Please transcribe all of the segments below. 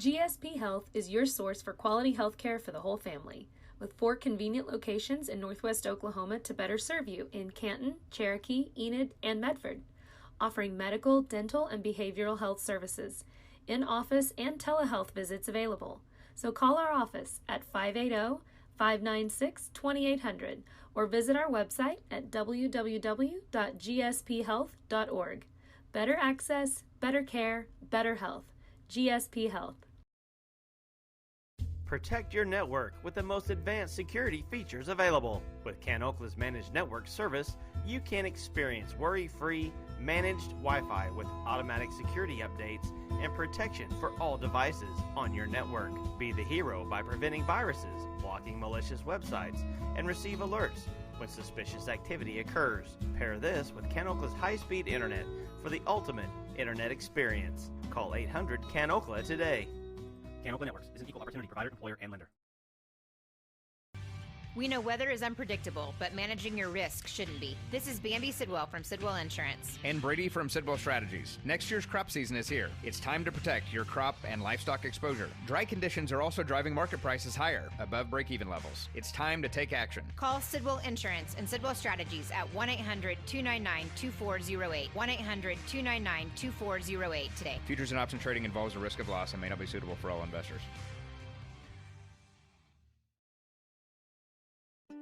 GSP Health is your source for quality health care for the whole family, with 4 convenient locations in Northwest Oklahoma to better serve you in Canton, Cherokee, Enid, and Medford, offering medical, dental, and behavioral health services, in-office and telehealth visits available. So call our office at 580-596-2800 or visit our website at www.gsphealth.org. Better access, better care, better health. GSP Health. Protect your network with the most advanced security features available. With CanOkla's Managed Network Service, you can experience worry-free, managed Wi-Fi with automatic security updates and protection for all devices on your network. Be the hero by preventing viruses, blocking malicious websites, and receive alerts when suspicious activity occurs. Pair this with CanOkla's high-speed internet for the ultimate internet experience. Call 800-CAN-OKLA today. CanOkla Networks is an equal opportunity provider, employer, and lender. We know weather is unpredictable, but managing your risk shouldn't be. This is Bambi Sidwell from Sidwell Insurance. And Brady from Sidwell Strategies. Next year's crop season is here. It's time to protect your crop and livestock exposure. Dry conditions are also driving market prices higher, above break-even levels. It's time to take action. Call Sidwell Insurance and Sidwell Strategies at 1-800-299-2408. 1-800-299-2408 today. Futures and option trading involves a risk of loss and may not be suitable for all investors.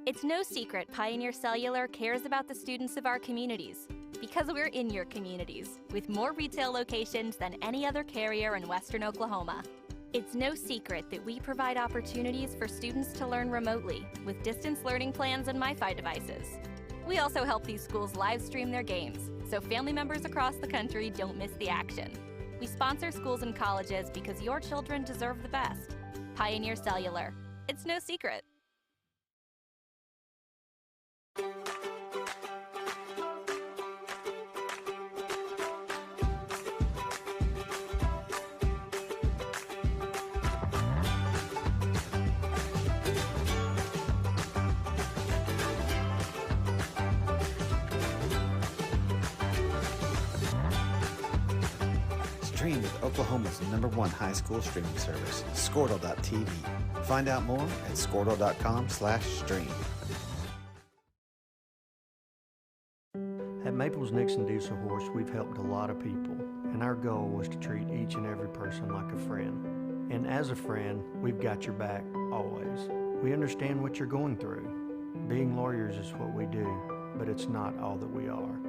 It's no secret Pioneer Cellular cares about the students of our communities because we're in your communities with more retail locations than any other carrier in Western Oklahoma. It's no secret that we provide opportunities for students to learn remotely with distance learning plans and MiFi devices. We also help these schools live stream their games so family members across the country don't miss the action. We sponsor schools and colleges because your children deserve the best. Pioneer Cellular. It's no secret. Stream with Oklahoma's #1 high school streaming service, Squirtle.tv. Find out more at squirtle.com/stream. At Maples Nixon Diesel Horse, we've helped a lot of people, and our goal was to treat each and every person like a friend. And as a friend, we've got your back, always. We understand what you're going through. Being lawyers is what we do, but it's not all that we are.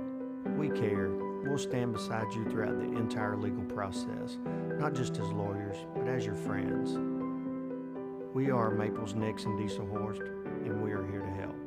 We care. We'll stand beside you throughout the entire legal process, not just as lawyers, but as your friends. We are Maples Nixon Diesel Horse, and we are here to help.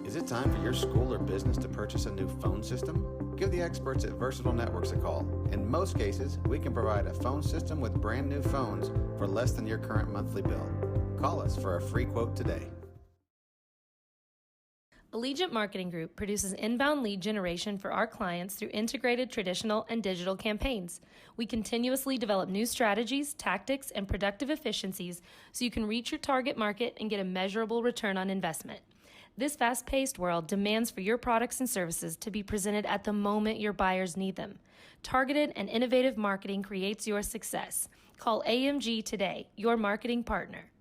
Is it time for your school or business to purchase a new phone system? Give the experts at Versatile Networks a call. In most cases, we can provide a phone system with brand new phones for less than your current monthly bill. Call us for a free quote today. Allegiant Marketing Group produces inbound lead generation for our clients through integrated traditional and digital campaigns. We continuously develop new strategies, tactics, and productive efficiencies so you can reach your target market and get a measurable return on investment. This fast-paced world demands for your products and services to be presented at the moment your buyers need them. Targeted and innovative marketing creates your success. Call AMG today, your marketing partner.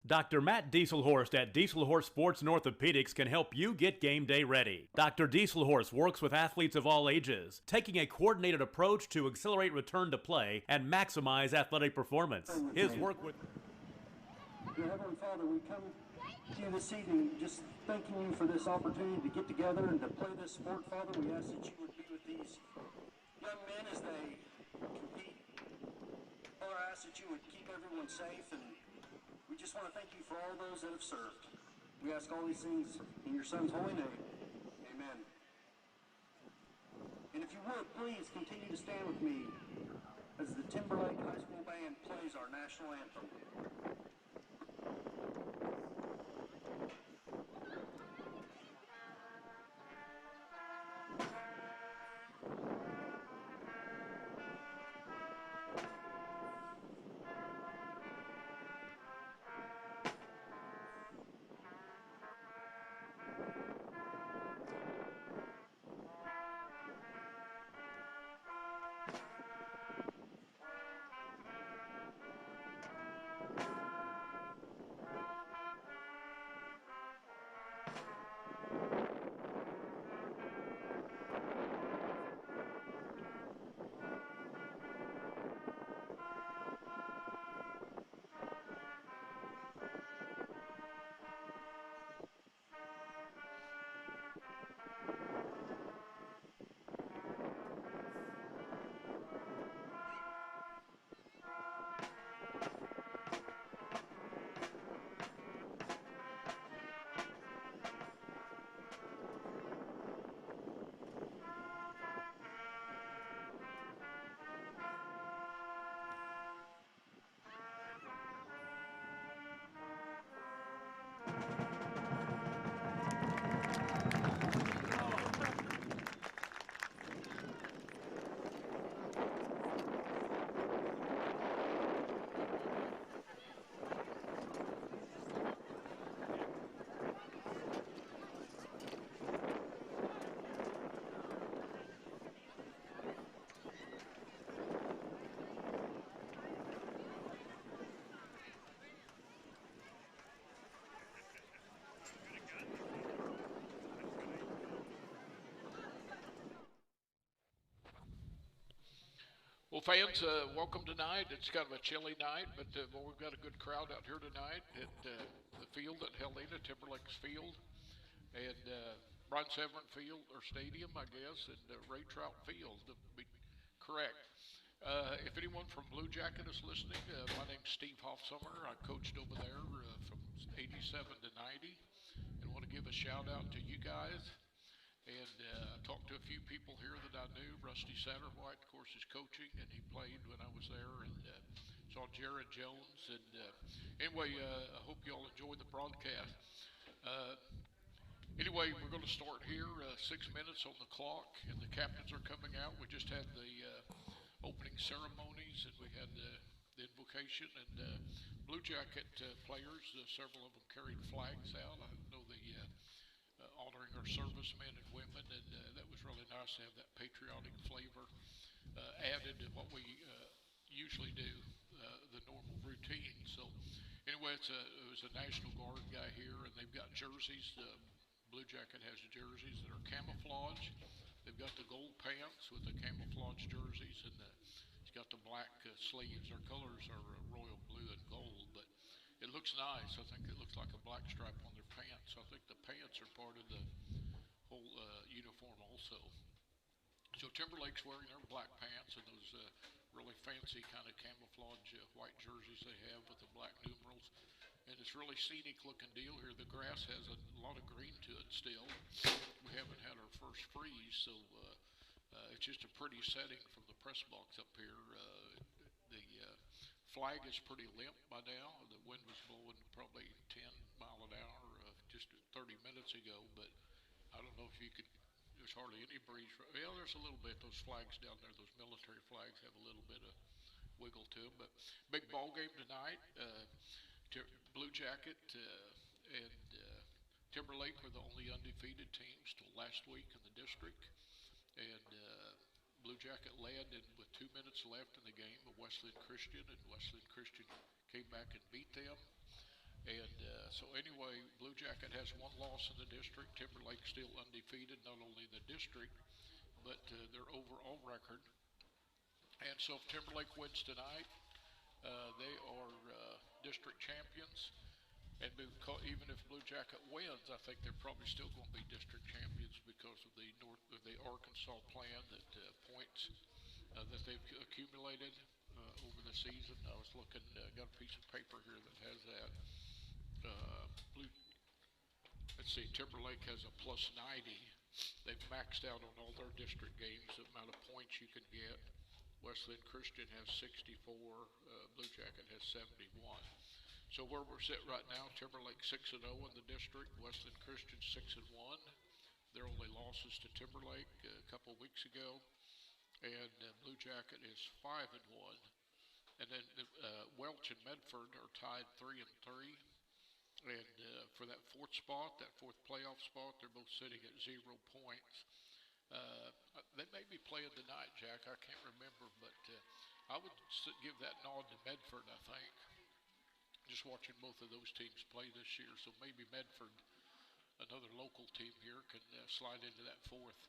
Dr. Matt Dieselhorst at Dieselhorst Sports and Orthopedics can help you get game day ready. Dr. Dieselhorst works with athletes of all ages, taking a coordinated approach to accelerate return to play and maximize athletic performance. His work with... Dear Heavenly Father, we come to you this evening, just thanking you for this opportunity to get together and to play this sport, Father. We ask that you would be with these young men as they compete. Father, I ask that you would keep everyone safe, and we just want to thank you for all those that have served. We ask all these things in your Son's holy name. Amen. And if you would, please continue to stand with me as the Timberlake High School Band plays our national anthem. Well, fans, welcome tonight. It's kind of a chilly night, but we've got a good crowd out here tonight at the field at Helena, Timberlake's field, and Brian Severin Field, or Stadium, I guess, and Ray Trout Field, to be correct. If anyone from Bluejacket is listening, my name's Steve Hoffsummer. I coached over there from 87 to 90, and want to give a shout out to you guys. And talked to a few people here that I knew. Rusty Satterwhite, of course, is coaching, and he played when I was there. And saw Jared Jones. And anyway, I hope you all enjoy the broadcast. Anyway, we're going to start here. 6 minutes on the clock, and the captains are coming out. We just had the opening ceremonies, and we had the invocation. And Bluejacket players, several of them carried flags out. I know the honoring our servicemen and women, and that was really nice to have that patriotic flavor added to what we usually do, the normal routine. So anyway, it was a National Guard guy here, and they've got jerseys. Bluejacket has jerseys that are camouflage. They've got the gold pants with the camouflage jerseys, and it's got the black sleeves. Our colors are royal blue and gold, but it looks nice. I think it looks like a black stripe on their pants. I think the pants are part of the whole uniform also. So Timberlake's wearing their black pants and those really fancy kind of camouflage white jerseys they have with the black numerals. And it's really scenic looking deal here. The grass has a lot of green to it still. We haven't had our first freeze, so it's just a pretty setting from the press box up here. The flag is pretty limp by now. The wind was blowing probably 10 mile an hour just 30 minutes ago, but I don't know if you could, there's hardly any breeze. Well, there's a little bit. Those flags down there, those military flags have a little bit of wiggle to them, but big ball game tonight. Bluejacket and Timberlake were the only undefeated teams till last week in the district, and Bluejacket led with 2 minutes left in the game of Wesleyan Christian, and Wesleyan Christian came back and beat them. And so anyway, Bluejacket has one loss in the district. Timberlake still undefeated, not only in the district, but their overall record. And so if Timberlake wins tonight, they are district champions. And even if Blue Jacket wins, I think they're probably still going to be district champions because of the Arkansas plan that points that they've accumulated over the season. I was looking, got a piece of paper here that has that. Let's see, Timberlake has a plus 90. They've maxed out on all their district games, the amount of points you can get. Wesleyan Christian has 64, Blue Jacket has 71. So where we're sitting right now, Timberlake 6-0 in the district, Wesleyan Christian 6-1. Their only losses to Timberlake a couple weeks ago, and Blue Jacket is 5-1. And then Welch and Medford are tied 3-3. And for that fourth playoff spot, they're both sitting at 0 points. They may be playing tonight, Jack. I can't remember, but I would give that nod to Medford, I think. Just watching both of those teams play this year. So maybe Medford, another local team here, can slide into that fourth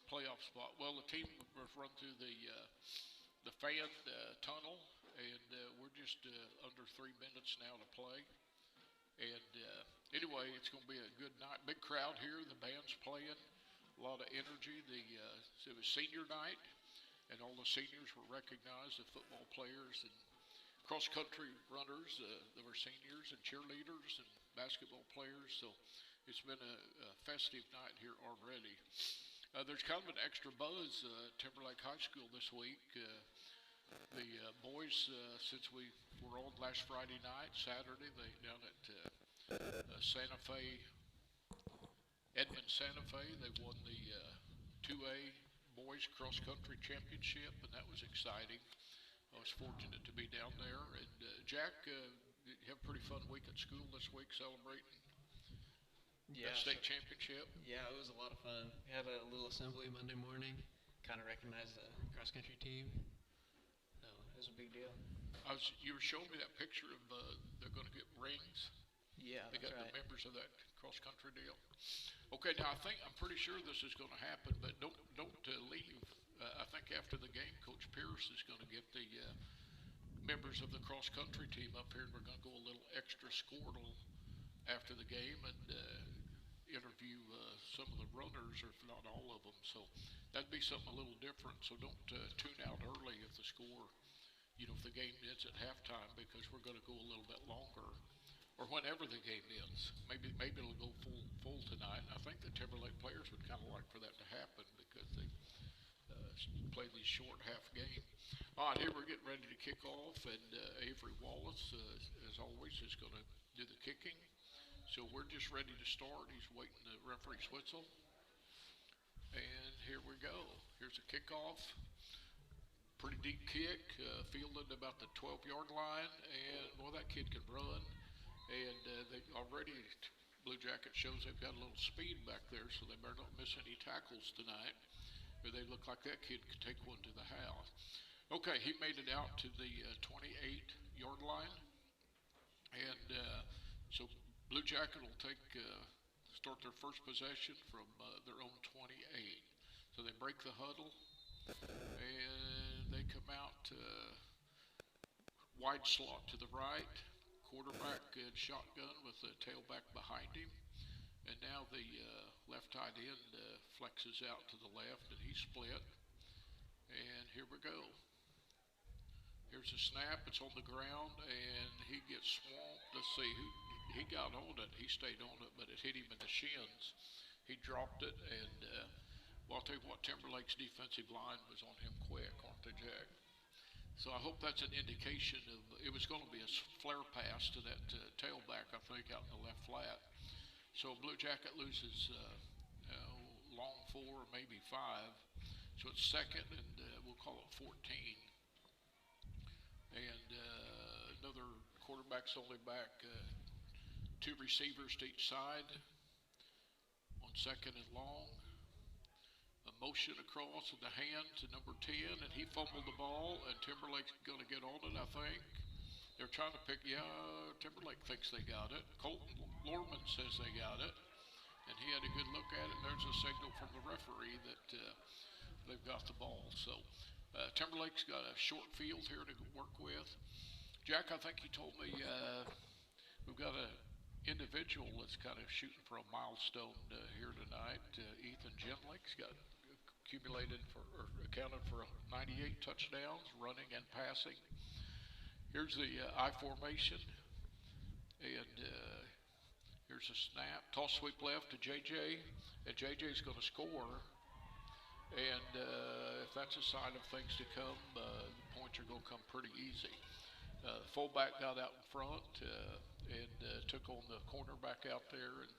playoff spot. Well, the team was run through the fan tunnel, and we're just under 3 minutes now to play. And anyway, it's going to be a good night. Big crowd here. The band's playing. A lot of energy. It was senior night, and all the seniors were recognized, the football players and cross-country runners. There were seniors and cheerleaders and basketball players. So it's been a festive night here already. There's kind of an extra buzz at Timberlake High School this week. The boys, since we were on last Friday night, Saturday, they down at Santa Fe, Edmond Santa Fe, they won the 2A Boys Cross Country Championship, and that was exciting. I was fortunate to be down there. And Jack, you have a pretty fun week at school this week celebrating that state championship. Yeah, it was a lot of fun. We had a little assembly Monday morning, kind of recognized the cross country team. So it was a big deal. You were showing me that picture of they're going to get rings. Yeah, they got right. The members of that cross country deal. Okay, now I'm pretty sure this is going to happen, but don't leave. I think after the game, Coach Pierce is going to get the members of the cross country team up here, and we're going to go a little extra squirtle after the game and interview some of the runners, or if not all of them. So that'd be something a little different. So don't tune out early if the score, if the game ends at halftime, because we're going to go a little bit longer, or whenever the game ends. Maybe it'll go full tonight. I think the Timberlake players would kind of like for that to happen, because they play these short half games. All right, here we're getting ready to kick off, and Avery Wallace, as always, is going to do the kicking. So we're just ready to start. He's waiting the referee's whistle. And here we go. Here's a kickoff. Pretty deep kick, fielded about the 12-yard line, and that kid can run. And they already, Blue Jacket shows they've got a little speed back there, so they better not miss any tackles tonight, or they look like that kid could take one to the house. Okay, he made it out to the 28-yard line, and so Blue Jacket will start their first possession from their own 28. So they break the huddle, and they come out wide slot to the right, quarterback and shotgun with the tailback behind him. And now the left tight end flexes out to the left, and he's split. And here we go. Here's a snap. It's on the ground, and he gets swamped. Let's see, he got on it. He stayed on it, but it hit him in the shins. He dropped it, and I'll tell you what, Timberlake's defensive line was on him quick, aren't they, Jack? So I hope that's an indication of, it was going to be a flare pass to that tailback, I think, out in the left flat. So Blue Jacket loses long 4, maybe 5. So it's second, and we'll call it 14. And another quarterback's only back 2 receivers to each side on second and long. A motion across with the hand to number 10, and he fumbled the ball, and Timberlake's going to get on it, I think. They're trying to Timberlake thinks they got it. Colton Lorman says they got it, and he had a good look at it. There's a signal from the referee that they've got the ball. So Timberlake's got a short field here to work with. Jack, I think you told me we've got a individual that's kind of shooting for a milestone here tonight. Ethan Genlick's got accumulated for or accounted for 98 touchdowns, running and passing. Here's the I formation, and here's a snap, toss sweep left to JJ, and JJ's going to score. And if that's a sign of things to come, the points are going to come pretty easy. Fullback got out in front and took on the cornerback out there, and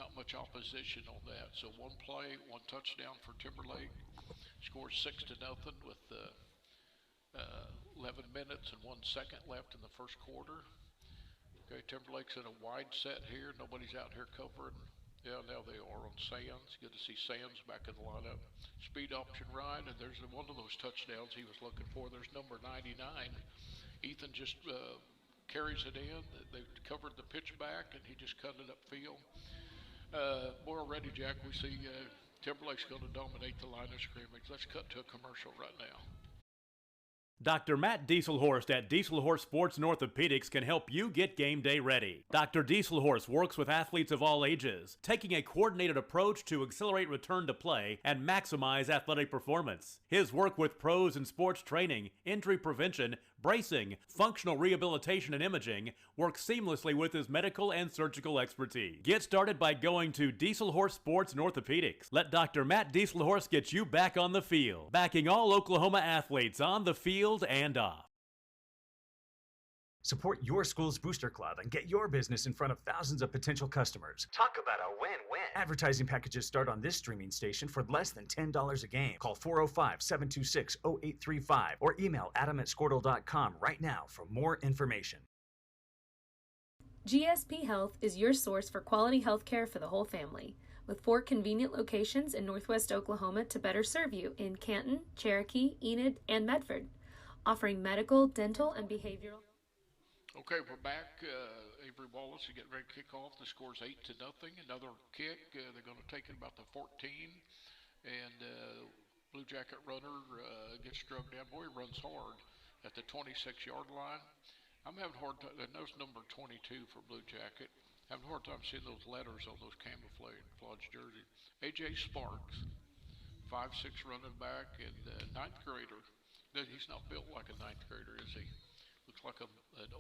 not much opposition on that. So one play, one touchdown for Timberlake. Scores 6-0 with 11 minutes and 1 second left in the first quarter. Okay, Timberlake's in a wide set here. Nobody's out here covering. Yeah, now they are on Sands. Good to see Sands back in the lineup. Speed option right, and there's one of those touchdowns he was looking for. There's number 99. Ethan just carries it in. They covered the pitch back, and he just cut it upfield. We're already, Jack, we see Timberlake's going to dominate the line of scrimmage. Let's cut to a commercial right now. Dr. Matt Dieselhorst at Dieselhorst Sports and Orthopedics can help you get game day ready. Dr. Dieselhorst works with athletes of all ages, taking a coordinated approach to accelerate return to play and maximize athletic performance. His work with pros in sports training, injury prevention, bracing, functional rehabilitation, and imaging works seamlessly with his medical and surgical expertise. Get started by going to Dieselhorst Sports and Orthopedics. Let Dr. Matt Dieselhorst get you back on the field, backing all Oklahoma athletes on the field and off. Support your school's booster club and get your business in front of thousands of potential customers. Talk about a win-win. Advertising packages start on this streaming station for less than $10 a game. Call 405-726-0835 or email adam@squirtle.com right now for more information. GSP Health is your source for quality health care for the whole family, with 4 convenient locations in Northwest Oklahoma to better serve you in Canton, Cherokee, Enid, and Medford, offering medical, dental, and behavioral. Okay, we're back. Avery Wallace is getting ready to kick off. The score's 8-0. Another kick. They're going to take it about the 14. And Bluejacket runner gets drugged down. Boy, he runs hard at the 26-yard line. I'm having a hard time. There's number 22 for Bluejacket. Having a hard time seeing those letters on those camouflage jerseys. A.J. Sparks, 5'6" running back and 9th grader. He's not built like a 9th grader, is he? Looks like an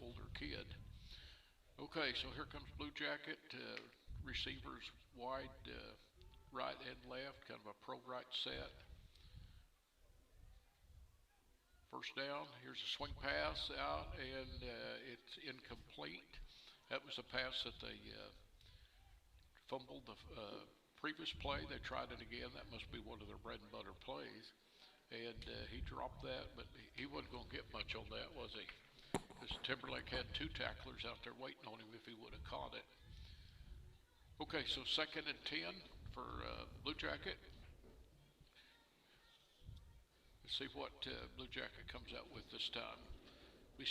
older kid. Okay, so here comes Bluejacket. Receivers wide, right and left, kind of a pro right set. First down, here's a swing pass out, and it's incomplete. That was a pass that they fumbled the previous play. They tried it again. That must be one of their bread and butter plays. And he dropped that, but he wasn't going to get much on that, was he? Because Timberlake had 2 tacklers out there waiting on him if he would have caught it. Okay, so 2nd and 10 for Bluejacket. Let's see what Bluejacket comes out with this time. We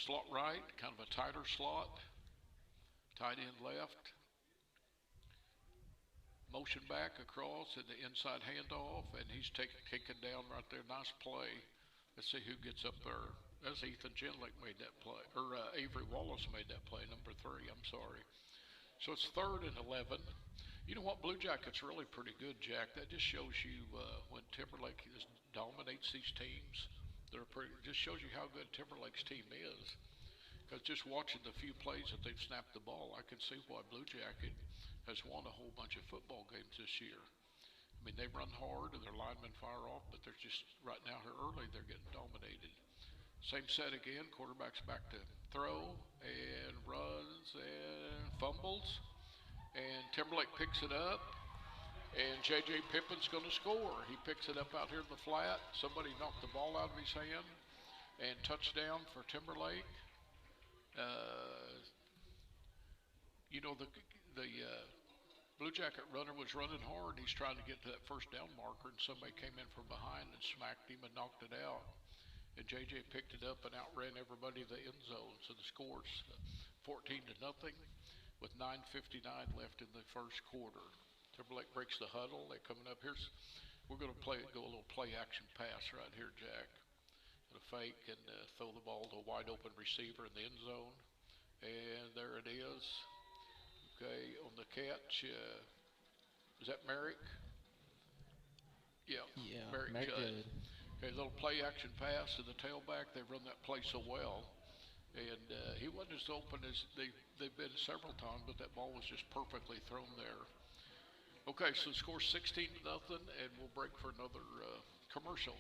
slot right, kind of a tighter slot. Tight end left. Motion back across and the inside handoff, and he's taken down right there. Nice play. Let's see who gets up there. That's Ethan Genlick made that play, or Avery Wallace made that play, number 3. I'm sorry. So it's 3rd and 11. You know what? Bluejacket's really pretty good, Jack. That just shows you when Timberlake dominates these teams. Just shows you how good Timberlake's team is. Because just watching the few plays that they've snapped the ball, I can see why Bluejacket has won a whole bunch of football games this year. I mean, they run hard and their linemen fire off, but they're just, right now here early, they're getting dominated. Same set again, quarterback's back to throw and runs and fumbles. And Timberlake picks it up, and J.J. Pippin's going to score. He picks it up out here in the flat. Somebody knocked the ball out of his hand, and touchdown for Timberlake. You know, the Bluejacket runner was running hard. He's trying to get to that first down marker, and somebody came in from behind and smacked him and knocked it out. And J.J. picked it up and outran everybody to the end zone. So the score's 14-0 with 9:59 left in the first quarter. Timberlake breaks the huddle. They're coming up. We're going to go a little play action pass right here, Jack. A fake and throw the ball to a wide open receiver in the end zone. And there it is. Okay, on the catch, is that Merrick? Yeah, Merrick Judd. Okay, little play action pass to the tailback. They run that play so well. And he wasn't as open as they've been several times, but that ball was just perfectly thrown there. Okay, so the score's 16-0, and we'll break for another commercial.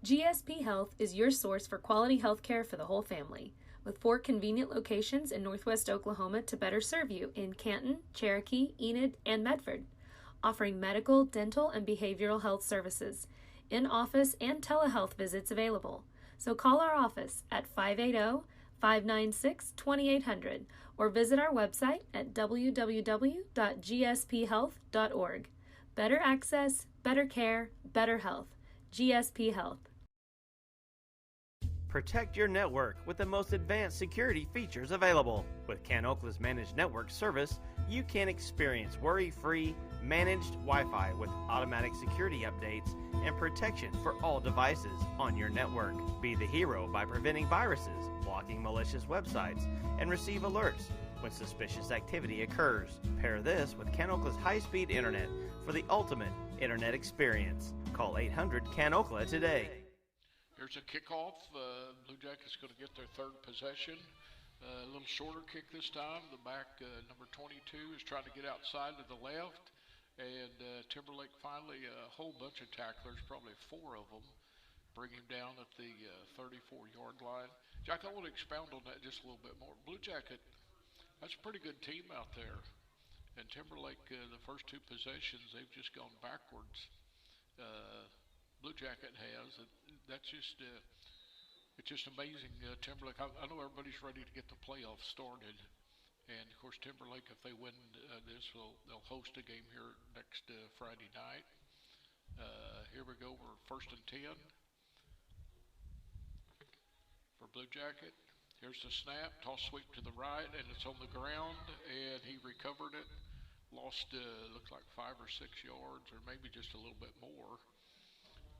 GSP Health is your source for quality health care for the whole family, with 4 convenient locations in Northwest Oklahoma to better serve you in Canton, Cherokee, Enid, and Medford, offering medical, dental, and behavioral health services, in-office and telehealth visits available. So call our office at 580-596-2800 or visit our website at www.gsphealth.org. Better access, better care, better health. GSP Health. Protect your network with the most advanced security features available. With Can Okla's Managed Network Service, you can experience worry-free, managed Wi-Fi with automatic security updates and protection for all devices on your network. Be the hero by preventing viruses, blocking malicious websites, and receive alerts when suspicious activity occurs. Pair this with Can Okla's high-speed internet for the ultimate internet experience. Call 800-CAN-OKLA today. Here's a kickoff. Blue Jackets going to get their third possession. A little shorter kick this time. The back, number 22, is trying to get outside to the left. And Timberlake finally, a whole bunch of tacklers, probably 4 of them, bring him down at the 34-yard line. Jack, I want to expound on that just a little bit more. Blue Jacket, that's a pretty good team out there. And Timberlake, the first 2 possessions, they've just gone backwards. Blue Jacket has. That's just, it's just amazing. Timberlake, I know everybody's ready to get the playoffs started. And, of course, Timberlake, if they win this, they'll host a game here next Friday night. Here we go. We're 1st and 10 for Blue Jacket. Here's the snap. Toss sweep to the right, and it's on the ground, and he recovered it. Lost, looks like 5 or 6 yards, or maybe just a little bit more.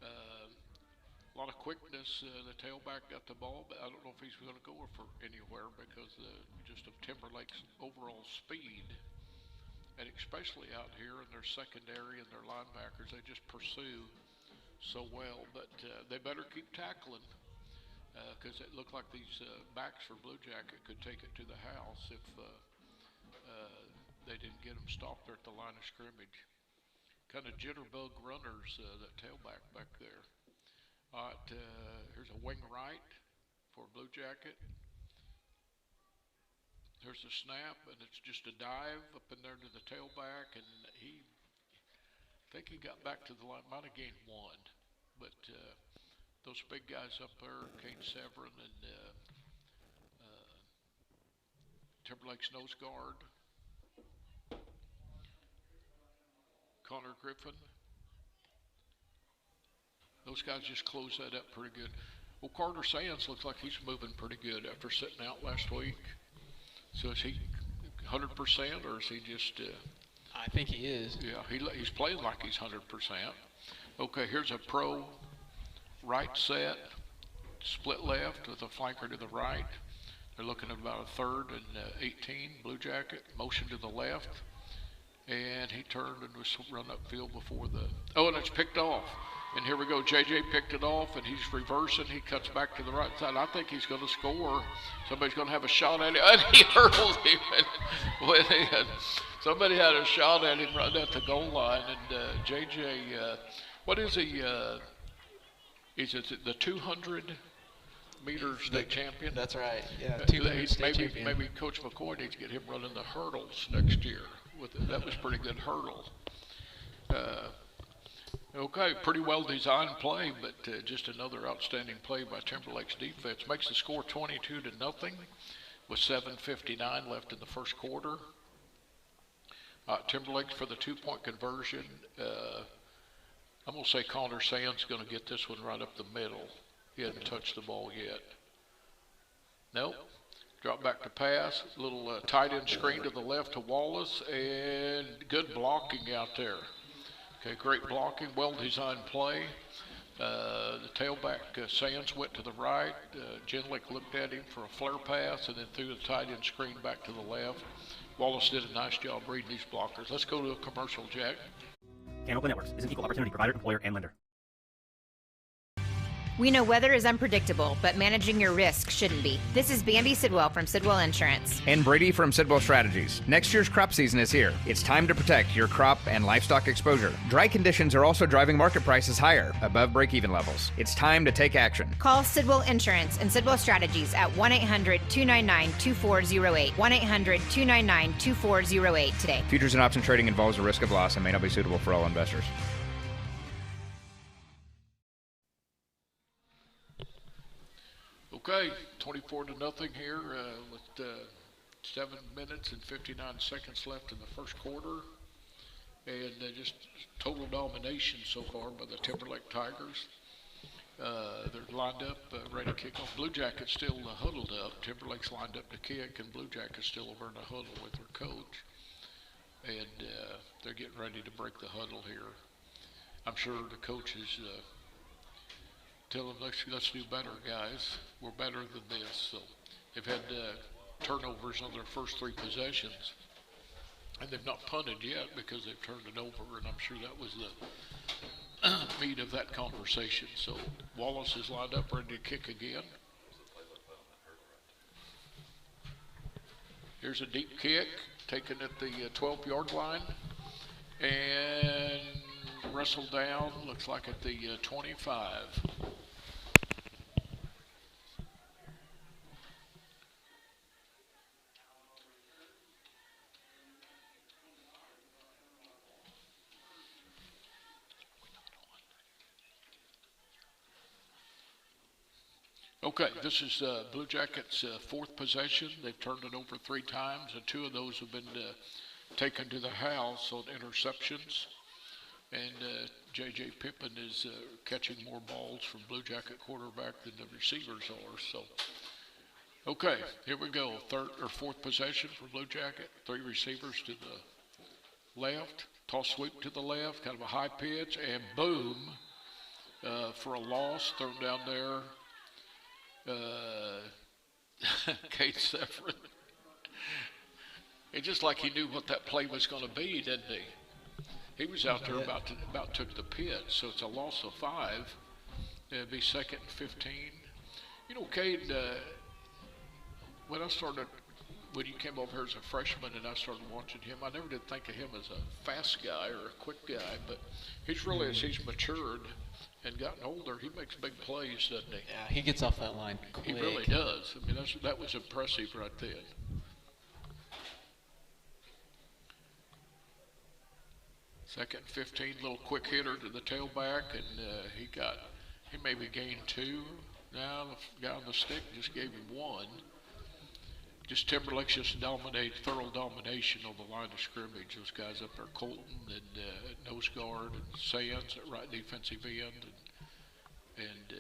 A lot of quickness. The tailback got the ball, but I don't know if he's going to go for anywhere because just of Timberlake's overall speed, and especially out here in their secondary and their linebackers, they just pursue so well. But they better keep tackling because it looked like these backs for Blue Jacket could take it to the house if they didn't get them stopped there at the line of scrimmage. Kind of jitterbug runners, that tailback back there. All right, here's a wing right for Blue Jacket. Here's the snap, and it's just a dive up in there to the tailback, and I think he got back to the line, might have gained 1, but those big guys up there, Kane Severin and Timberlake's nose guard, Connor Griffin. Those guys just close that up pretty good. Well, Carter Sands looks like he's moving pretty good after sitting out last week. So is he 100% or is he just... I think he is. Yeah, he's playing like he's 100%. Okay, here's a pro right set, split left with a flanker to the right. They're looking at about a 3rd and 18, Blue Jacket. Motion to the left. And he turned and was run upfield before the... Oh, and it's picked off. And here we go. JJ picked it off, and he's reversing. He cuts back to the right side. I think he's going to score. Somebody's going to have a shot at him. And he hurled him. Somebody had a shot at him right at the goal line. And JJ, what is he? Is it the 200 meter state champion? That's right. Yeah, 200 state champion. Maybe Coach McCoy needs to get him running the hurdles next year. That was pretty good hurdle. Okay, pretty well designed play, but just another outstanding play by Timberlake's defense. Makes the score 22-0 with 7:59 left in the first quarter. Timberlake for the 2-point conversion. I'm going to say Connor Sands going to get this one right up the middle. He hasn't touched the ball yet. Nope. Drop back to pass. Little tight end screen to the left to Wallace, and good blocking out there. Okay, great blocking, well-designed play. The tailback, Sands went to the right. Genlick looked at him for a flare pass and then threw the tight end screen back to the left. Wallace did a nice job reading these blockers. Let's go to a commercial, Jack. Can Oakland Networks is an equal opportunity provider, employer, and lender. We know weather is unpredictable, but managing your risk shouldn't be. This is Bambi Sidwell from Sidwell Insurance. And Brady from Sidwell Strategies. Next year's crop season is here. It's time to protect your crop and livestock exposure. Dry conditions are also driving market prices higher, above break-even levels. It's time to take action. Call Sidwell Insurance and Sidwell Strategies at 1-800-299-2408. 1-800-299-2408 today. Futures and option trading involves a risk of loss and may not be suitable for all investors. Okay, 24-0 here with 7 minutes and 59 seconds left in the first quarter. And just total domination so far by the Timberlake Tigers. They're lined up, ready to kick off. Bluejacket's still huddled up. Timberlake's lined up to kick, and Bluejacket's still over in the huddle with their coach. And they're getting ready to break the huddle here. I'm sure the coach is tell them, let's do better, guys. We're better than this. So they've had turnovers on their first 3 possessions. And they've not punted yet because they've turned it over, and I'm sure that was the meat of that conversation. So Wallace is lined up, ready to kick again. Here's a deep kick, taken at the 12-yard line. And wrestled down, looks like at the 25. Okay, this is Bluejackets' 4th possession. They've turned it over 3 times, and 2 of those have been taken to the house on interceptions. And J.J. Pippin is catching more balls from Bluejacket quarterback than the receivers are. So, okay, here we go. 4th possession for Bluejacket. 3 receivers to the left. Toss sweep to the left, kind of a high pitch, and boom for a loss. Thrown down there. Kate Sefrin. It's just like he knew what that play was going to be, didn't he? He was out there about took the pit, so it's a loss of 5. It'd be 2nd and 15. You know, Cade, when you came over here as a freshman and I started watching him, I never did think of him as a fast guy or a quick guy, but he's really, as he's matured and gotten older, he makes big plays, doesn't he? Yeah, he gets off that line quick. He really does. I mean, that was impressive right then. Second 15, little quick hitter to the tailback, and he maybe gained 2. Now the guy on the stick just gave him 1. Just Timberlake's just thorough domination on the line of scrimmage. Those guys up there, Colton and nose guard, and Sands at right defensive end, and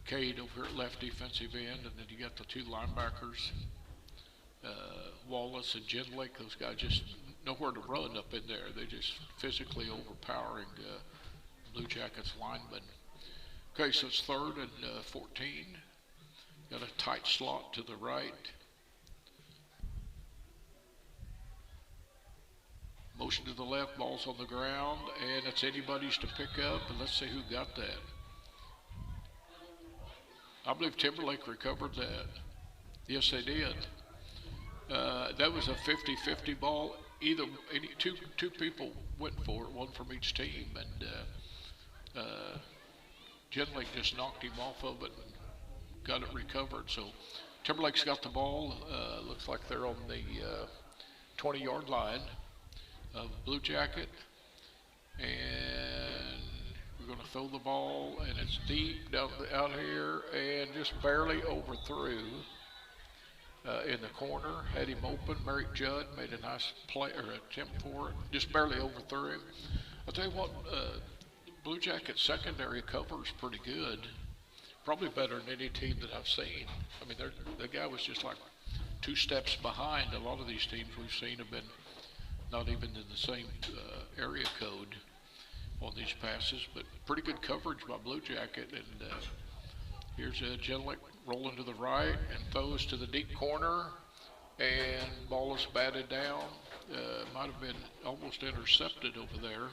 Cade over here at left defensive end, and then you got the 2 linebackers, Wallace and Genlick. Those guys just nowhere to run up in there. They just physically overpowering Bluejackets linemen. Okay, so it's 3rd and 14. Got a tight slot to the right. Motion to the left, ball's on the ground, and it's anybody's to pick up, and let's see who got that. I believe Timberlake recovered that. Yes, they did. That was a 50-50 ball. Two people went for it, one from each team, and Genlick just knocked him off of it and got it recovered. So Timberlake's got the ball. Looks like they're on the 20-yard line of Bluejacket, and we're going to throw the ball, and it's deep down out here, and just barely overthrew in the corner. Had him open. Merrick Judd made a nice play or attempt for it. Just barely overthrew him. I'll tell you what, Bluejacket secondary cover is pretty good. Probably better than any team that I've seen. I mean, the guy was just like 2 steps behind. A lot of these teams we've seen have been not even in the same area code. on these passes, but pretty good coverage by Bluejacket. And here's Timberlake rolling to the right and throws to the deep corner, and ball is batted down. Might have been almost intercepted over there.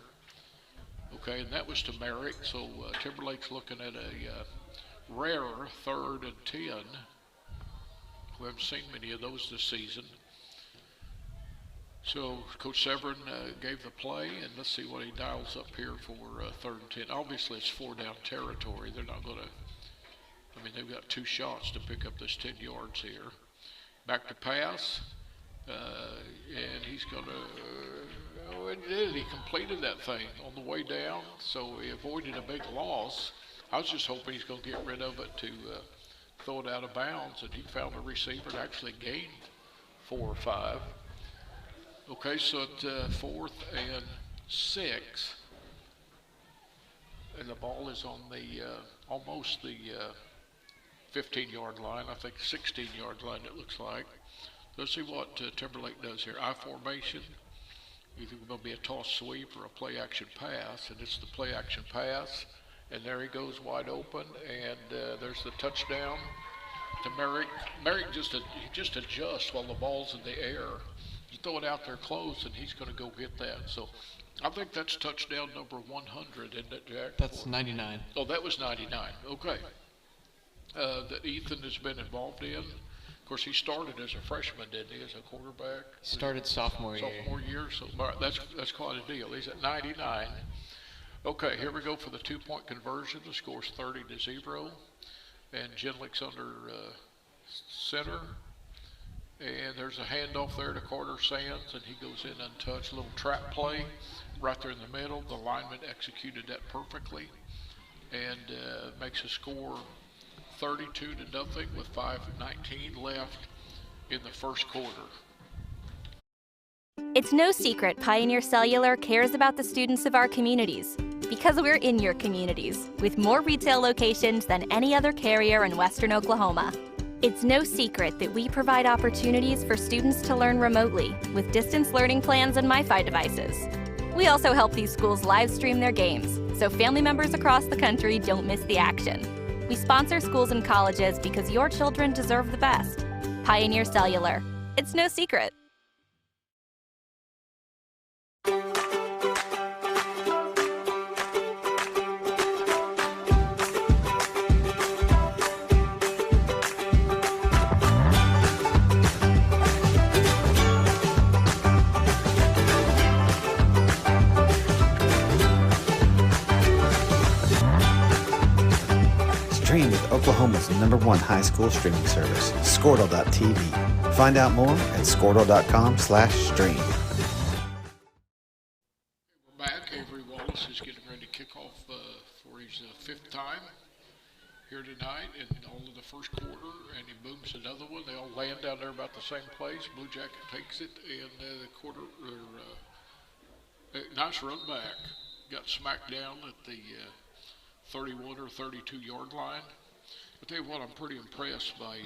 Okay, and that was to Merrick, so Timberlake's looking at a rare 3rd and 10. We haven't seen many of those this season. So Coach Severin gave the play, and let's see what he dials up here for 3rd and 10. Obviously, it's 4-down territory. They're not going to, I mean, they've got 2 shots to pick up this 10 yards here. Back to pass, and he's going to, oh, it did. He completed that thing on the way down, so he avoided a big loss. I was just hoping he's going to get rid of it to throw it out of bounds, and he found a receiver and actually gained 4 or 5. Okay, so at 4th and 6, and the ball is on the almost the 15-yard line, I think 16-yard line it looks like. Let's see what Timberlake does here. I formation, either going to be a toss sweep or a play action pass, and it's the play action pass, and there he goes wide open, and there's the touchdown to Merrick. Merrick just adjusts while the ball's in the air. You throw it out there close, and he's going to go get that. So I think that's touchdown number 100, isn't it, Jack? That's 99. Oh, that was 99. Okay. That Ethan has been involved in. Of course, he started as a freshman, didn't he, as a quarterback? Started sophomore year. Sophomore year, so that's quite a deal. He's at 99. Okay, here we go for the 2-point conversion. The score's 30-0, and Timberlake's under center. And there's a handoff there to Carter Sands, and he goes in untouched. A little trap play right there in the middle. The lineman executed that perfectly, and makes a score 32-0 with 5:19 left in the first quarter. It's no secret Pioneer Cellular cares about the students of our communities because we're in your communities with more retail locations than any other carrier in Western Oklahoma. It's no secret that we provide opportunities for students to learn remotely with distance learning plans and MiFi devices. We also help these schools live stream their games so family members across the country don't miss the action. We sponsor schools and colleges because your children deserve the best. Pioneer Cellular. It's no secret. Stream with Oklahoma's #1 high school streaming service, Squirtle.tv. Find out more at Squirtle.com/stream. We're back. Avery Wallace is getting ready to kick off for his 5th time here tonight in all of the first quarter, and he booms another one. They all land down there about the same place. Bluejacket takes it, and the quarter, nice run back. Got smacked down at the 31 or 32 yard line. I'll tell you what, I'm pretty impressed by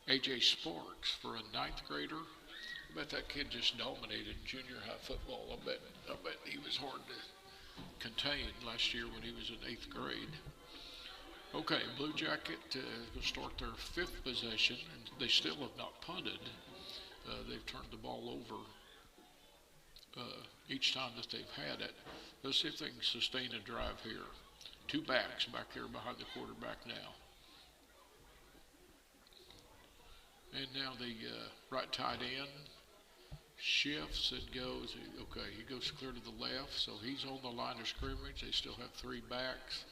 A.J. Sparks for a 9th grader. I bet that kid just dominated junior high football. I bet he was hard to contain last year when he was in 8th grade. Okay, Bluejacket will start their 5th possession, and they still have not punted. They've turned the ball over each time that they've had it. Let's see if they can sustain a drive here. 2 backs back here behind the quarterback now. And now the right tight end shifts and goes. Okay, he goes clear to the left, so he's on the line of scrimmage. They still have 3 backs.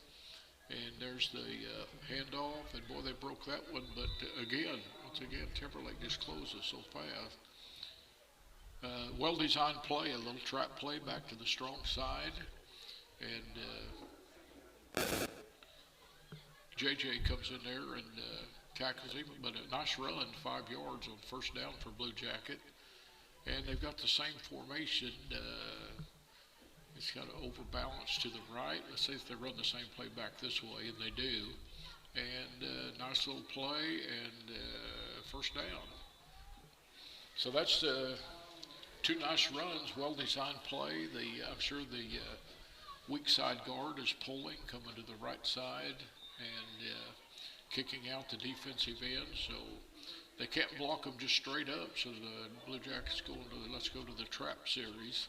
And there's the handoff, and boy, they broke that one. But once again, Timberlake just closes so fast. Well-designed play, a little trap play back to the strong side. And JJ comes in there and tackles him, but a nice run, 5 yards on 1st down for Bluejacket. And they've got the same formation. It's got to overbalance to the right. Let's see if they run the same play back this way, and they do. And nice little play, and 1st down. So that's 2 nice runs, well-designed play. I'm sure the weak side guard is pulling, coming to the right side, and kicking out the defensive end. So they can't block them just straight up. So the Blue Jackets let's go to the trap series.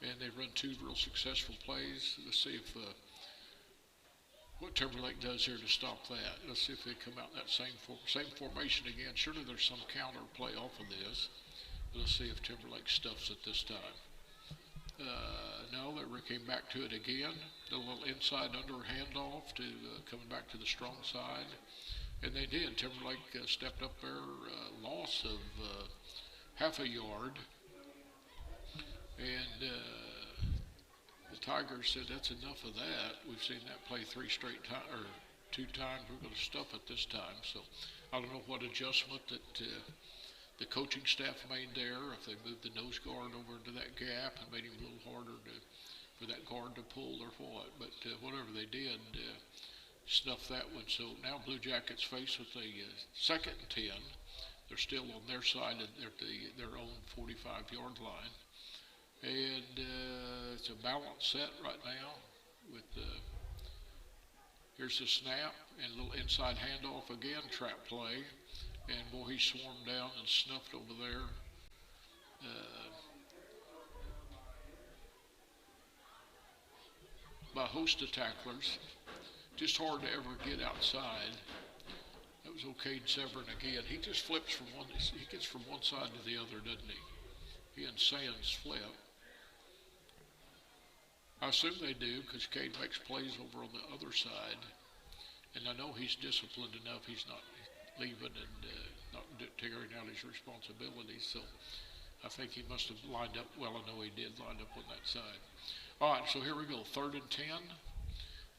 And they run two real successful plays. Let's see if what Timberlake does here to stop that. Let's see if they come out in that same formation again. Surely there's some counter play off of this. Let's see if Timberlake stuffs it this time. No, they came back to it again. A little inside under handoff to coming back to the strong side. And they did. Timberlake stepped up there, loss of half a yard. And the Tigers said that's enough of that. We've seen that play two times. We're going to stuff it this time. So I don't know what adjustment that the coaching staff made there, if they moved the nose guard over into that gap and made him a little harder for that guard to pull or what. But whatever they did, snuff that one. So now Blue Jackets face with a 2nd and 10. They're still on their side at their own 45-yard line. And it's a balanced set right now with here's the snap and a little inside handoff again, trap play. And boy, he swarmed down and snuffed over there. By a host of tacklers. Just hard to ever get outside. That was Cade Severn again. He just flips he gets from one side to the other, doesn't he? He and Sands flip. I assume they do because Cade makes plays over on the other side. And I know he's disciplined enough. He's not leaving and not tearing out his responsibilities. So I think he must have lined up. Well, I know he did line up on that side. All right, so here we go. 3rd and 10.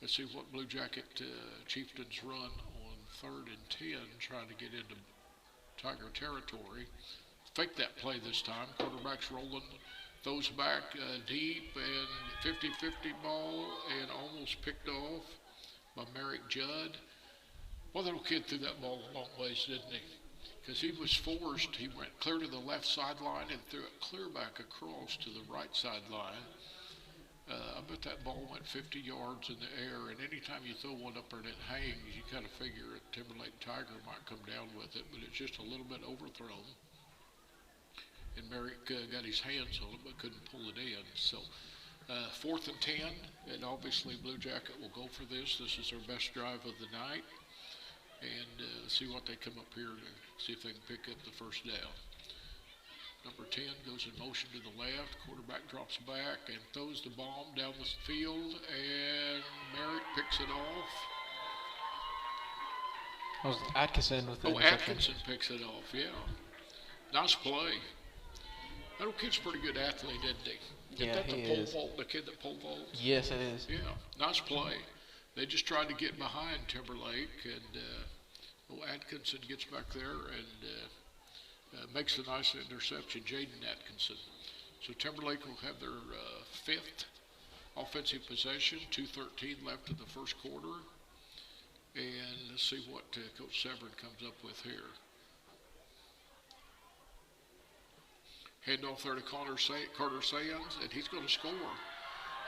Let's see what Blue Jacket Chieftains run on 3rd and 10, trying to get into Tiger territory. Fake that play this time. Quarterback's rolling. Throws back deep and 50-50 ball and almost picked off by Merrick Judd. Well, that little kid threw that ball a long ways, didn't he? Because he was forced. He went clear to the left sideline and threw it clear back across to the right sideline. I bet that ball went 50 yards in the air, and anytime you throw one up there and it hangs, you kind of figure a Timberlake Tiger might come down with it, but it's just a little bit overthrown. And Merrick got his hands on it but couldn't pull it in. So 4th and 10, and obviously Blue Jacket will go for this. This is their best drive of the night. And see what they come up here to see if they can pick up the first down. Number 10 goes in motion to the left. Quarterback drops back and throws the bomb down the field, and Merrick picks it off. That was Atkinson with the interception. Atkinson picks it off, yeah. Nice play. That little kid's a pretty good athlete, isn't he? Yeah, he is. The kid that pole vaults? Yes, it is. Yeah, nice play. They just tried to get behind Timberlake, and Atkinson gets back there and makes a nice interception, Jaden Atkinson. So Timberlake will have their 5th offensive possession, 2:13 left in the first quarter. And let's see what Coach Severn comes up with here. Hand off there to Carter Sands, and he's going to score.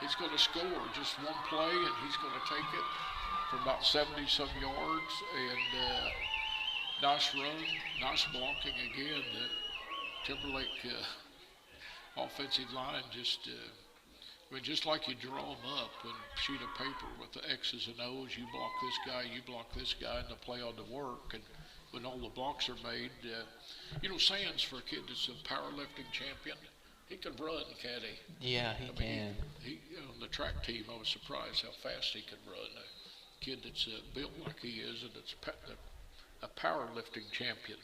He's going to score just one play, and he's going to take it for about 70-some yards. And nice run, nice blocking again. The Timberlake offensive line just, just like you draw them up on a sheet of paper with the X's and O's. You block this guy, you block this guy, and the play on the work. And when all the blocks are made, Sands, for a kid that's a powerlifting champion, he can run, can't he? Yeah, he can. He on the track team, I was surprised how fast he could run. A kid that's built like he is, and that's a powerlifting champion.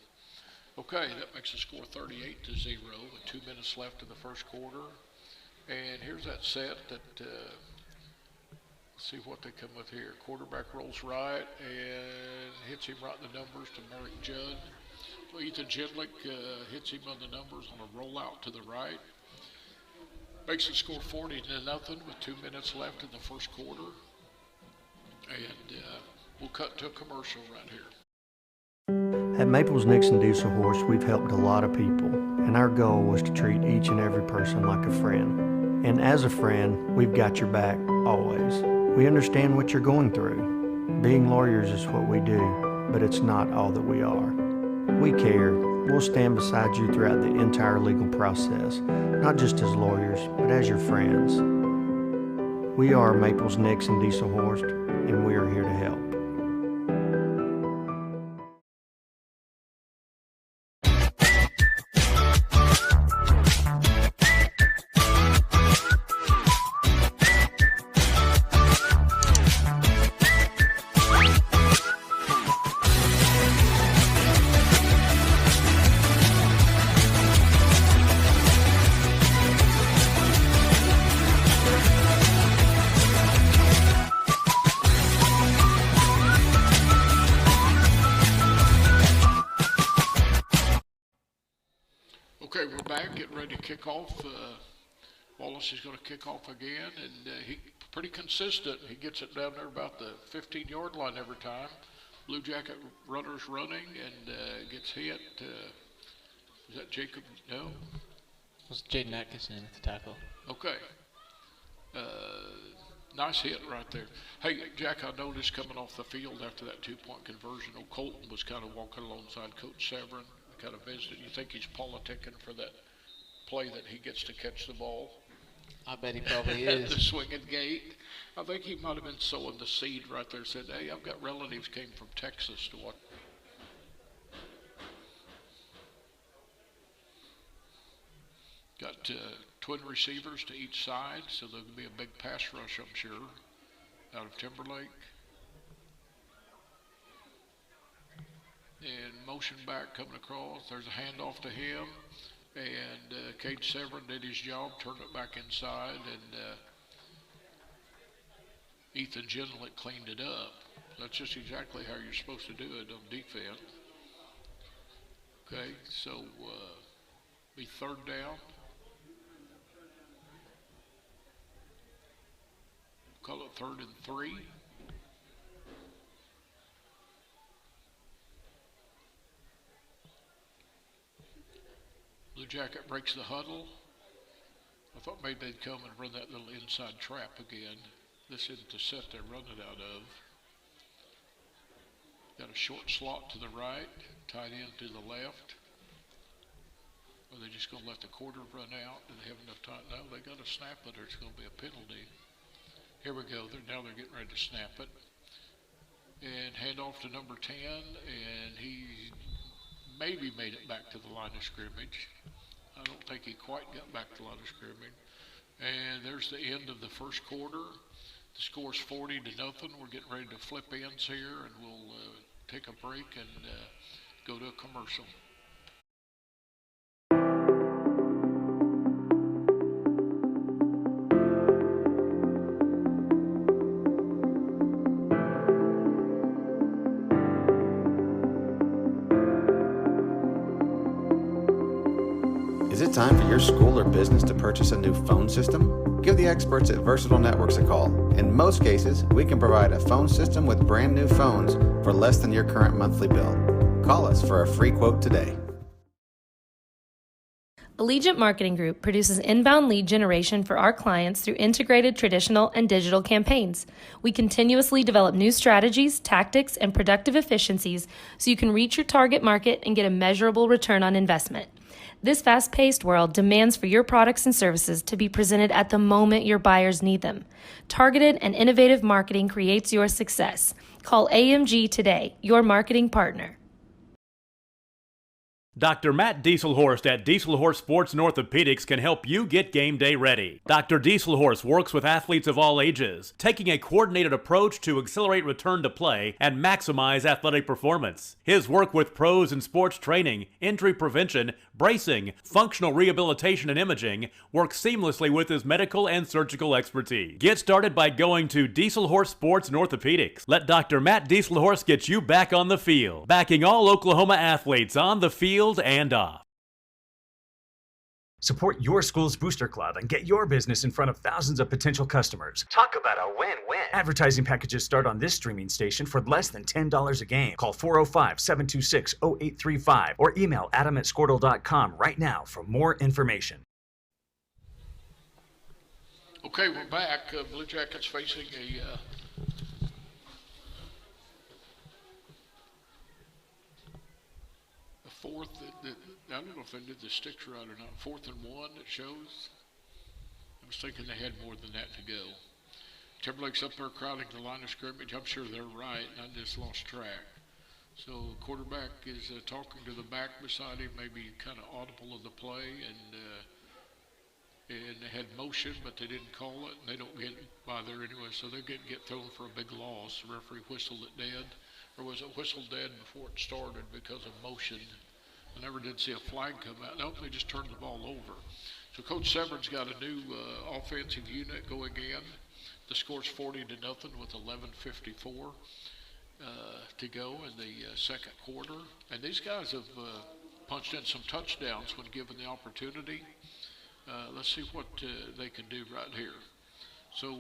Okay, that makes the score 38-0 with 2 minutes left in the first quarter. And here's that set that, let's see what they come with here. Quarterback rolls right and hits him right in the numbers to Merrick Judd. So Ethan Jindlick hits him on the numbers on a rollout to the right. Makes the score 40-0 with 2 minutes left in the first quarter. And we'll cut to a commercial right here. At Maples Nixon Diesel Horse, we've helped a lot of people, and our goal was to treat each and every person like a friend. And as a friend, we've got your back always. We understand what you're going through. Being lawyers is what we do, but it's not all that we are. We care. We'll stand beside you throughout the entire legal process, not just as lawyers, but as your friends. We are Maples, Nix, and Dieselhorst, and we are here to help. Okay, we're back, getting ready to kick off. Wallace is going to kick off again, and he pretty consistent. He gets it down there about the 15-yard line every time. Bluejacket runner's running and gets hit. Is that Jacob? No? It was Jaden Atkinson at the tackle. Okay. Nice hit right there. Hey, Jack, I noticed coming off the field after that two-point conversion, old Colton was kind of walking alongside Coach Severin, kind of visiting. You think he's politicking for that play that he gets to catch the ball? I bet he probably At is. the swinging gate. I think he might have been sowing the seed right there. Said, hey, I've got relatives came from Texas to watch. Got twin receivers to each side, so there'll be a big pass rush, I'm sure, out of Timberlake. And motion back coming across. There's a handoff to him. And Cade Severin did his job, turned it back inside, and Ethan Genlick cleaned it up. That's just exactly how you're supposed to do it on defense. Okay, so be third down. Call it 3rd and 3. Bluejacket breaks the huddle. I thought maybe they'd come and run that little inside trap again. This isn't the set they're running out of. Got a short slot to the right, tight end to the left. Are they just going to let the quarter run out? Do they have enough time? No, they got to snap it or it's going to be a penalty. Here we go. Now they're getting ready to snap it. And hand off to number 10, and he maybe made it back to the line of scrimmage. I don't think he quite got back to the line of scrimmage. And there's the end of the first quarter. The score's 40-0. We're getting ready to flip ends here, and we'll take a break and go to a commercial. Is it time for your school or business to purchase a new phone system? Give the experts at Versatile Networks a call. In most cases, we can provide a phone system with brand new phones for less than your current monthly bill. Call us for a free quote today. Allegiant Marketing Group produces inbound lead generation for our clients through integrated traditional and digital campaigns. We continuously develop new strategies, tactics, and productive efficiencies so you can reach your target market and get a measurable return on investment. This fast-paced world demands for your products and services to be presented at the moment your buyers need them. Targeted and innovative marketing creates your success. Call AMG today, your marketing partner. Dr. Matt Dieselhorst at Dieselhorst Sports and Orthopedics can help you get game day ready. Dr. Dieselhorst works with athletes of all ages, taking a coordinated approach to accelerate return to play and maximize athletic performance. His work with pros in sports training, injury prevention, bracing, functional rehabilitation, and imaging works seamlessly with his medical and surgical expertise. Get started by going to Dieselhorst Sports and Orthopedics. Let Dr. Matt Dieselhorst get you back on the field, backing all Oklahoma athletes on the field and off. Support your school's booster club and get your business in front of thousands of potential customers. Talk about a win-win. Advertising packages start on this streaming station for less than $10 a game. Call 405-726-0835 or email adam@squirtle.com right now for more information. Okay, we're back. Blue Jackets facing a fourth. I don't know if they did the sticks right or not. 4th and 1, it shows. I was thinking they had more than that to go. Timberlake's up there crowding the line of scrimmage. I'm sure they're right, and I just lost track. So quarterback is talking to the back beside him, maybe kind of audible of the play, and they had motion, but they didn't call it, and they don't get by there anyway, so they're going to get thrown for a big loss. The referee whistled it dead, or was it whistled dead before it started because of motion? I never did see a flag come out. Nope, they just turned the ball over. So Coach Severn's got a new offensive unit going in. The score's 40-0 with 11:54 to go in the second quarter. And these guys have punched in some touchdowns when given the opportunity. Let's see what they can do right here. So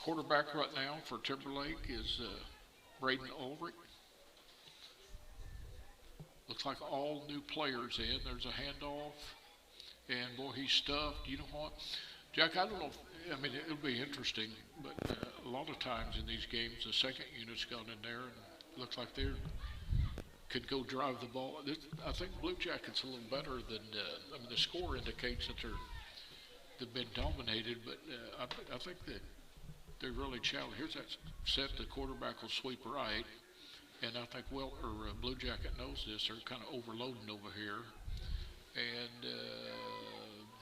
quarterback right now for Timberlake is Braden Ulrich. Looks like all new players in. There's a handoff. And, boy, he's stuffed. You know what? Jack, I don't know. I mean, it'll be interesting, but a lot of times in these games, the second unit's gone in there and looks like they could go drive the ball. I think Blue Jacket's a little better than, I mean, the score indicates that they've been dominated, but I think that they're really challenged. Here's that set. The quarterback will sweep right. And I think Blue Jacket knows this. They're kind of overloading over here. And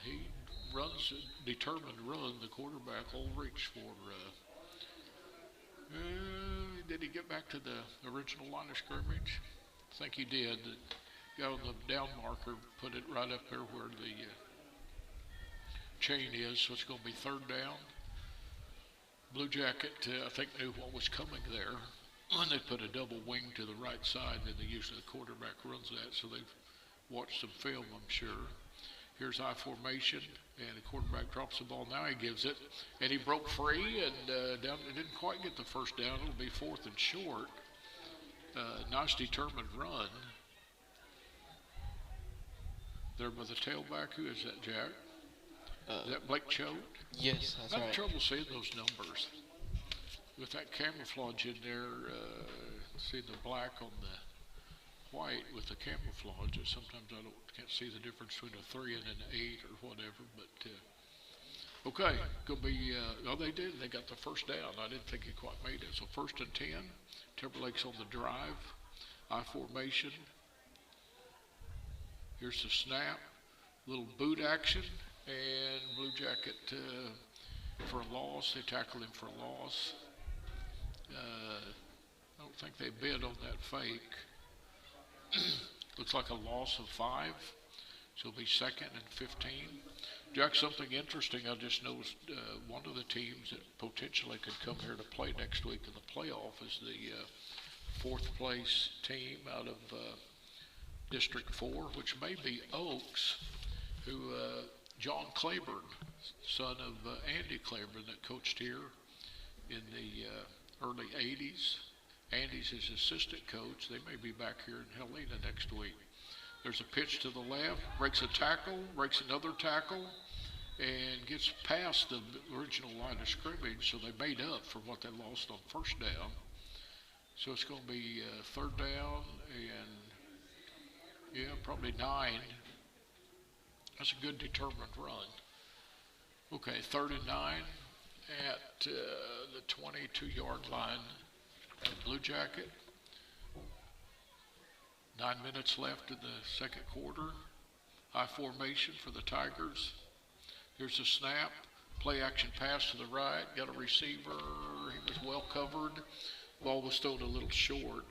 he runs, determined to run. The quarterback will reach for, did he get back to the original line of scrimmage? I think he did. The guy on the down marker put it right up there where the chain is, so it's going to be 3rd down. Blue Jacket, I think, knew what was coming there. When they put a double wing to the right side, then usually the quarterback runs that, so they've watched some film, I'm sure. Here's I formation, and the quarterback drops the ball. Now he gives it, and he broke free, and down. It didn't quite get the first down. It'll be 4th and short. Nice determined run. There by the tailback. Who is that, Jack? Is that Blake Choate? Yes, that's right. I have trouble seeing those numbers. With that camouflage in there, see the black on the white with the camouflage, sometimes I can't see the difference between a 3 and an 8 or whatever, but okay, gonna be, they did, they got the first down. I didn't think he quite made it. So 1st and 10, Timberlake's on the drive, I formation. Here's the snap, little boot action, and Blue Jacket for a loss. They tackled him for a loss. I don't think they bid on that fake. Looks like a loss of 5. So it'll be 2nd and 15. Jack, something interesting I just noticed, one of the teams that potentially could come here to play next week in the playoff is the 4th place team out of District 4, which may be Oaks, who John Claiborne, son of Andy Claiborne that coached here in the early 80s. Andy's his assistant coach. They may be back here in Helena next week. There's a pitch to the left, breaks a tackle, breaks another tackle, and gets past the original line of scrimmage, so they made up for what they lost on 1st down. So it's going to be 3rd down and, probably 9. That's a good determined run. Okay, 3rd and 9 at the 22-yard line of Blue Jacket. 9 minutes left in the 2nd quarter. High formation for the Tigers. Here's a snap. Play action pass to the right. Got a receiver. He was well covered. Ball was thrown a little short.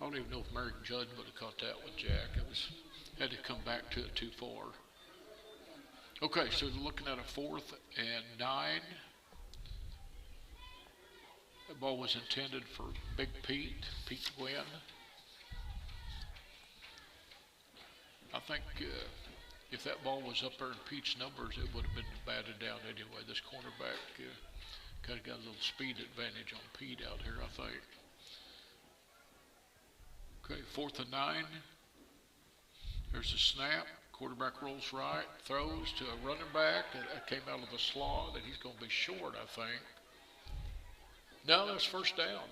I don't even know if Merrick Judd would have caught that one, Jack. Had to come back to it too far. Okay, so we're looking at a 4th and 9. The ball was intended for Big Pete Gwynn. I think if that ball was up there in Pete's numbers, it would have been batted down anyway. This cornerback kind of got a little speed advantage on Pete out here, I think. Okay, 4th and 9. There's a snap. Quarterback rolls right, throws to a running back that came out of the slot, and he's going to be short, I think. No, that's first down.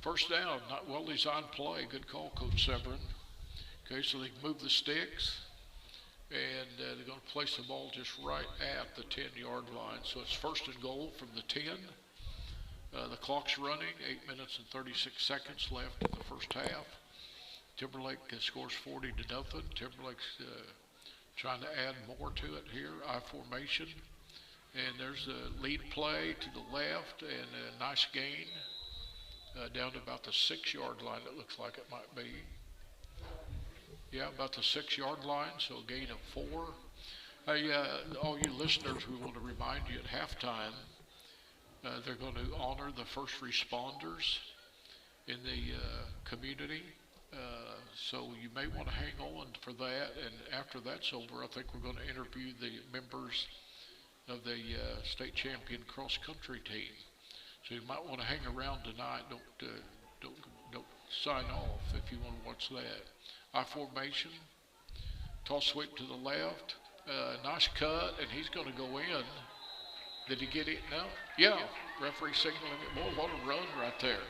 First down, not well designed play. Good call, Coach Severin. Okay, so they move the sticks, and they're going to place the ball just right at the 10-yard line. So it's first and goal from the 10. The clock's running, 8 minutes and 36 seconds left in the first half. Timberlake scores 40-0. Timberlake's trying to add more to it here, I formation. And there's a lead play to the left and a nice gain down to about the 6-yard line, it looks like it might be. Yeah, about the 6-yard line, so a gain of 4. Hey, all you listeners, we want to remind you at halftime, they're going to honor the first responders in the community. So you may want to hang on for that, and after that's over, I think we're going to interview the members of the state champion cross country team. So you might want to hang around tonight. Don't sign off if you want to watch that. I formation, toss sweep to the left, nice cut, and he's going to go in. Did he get it? No? Yeah, referee signaling it. Boy, what a run right there.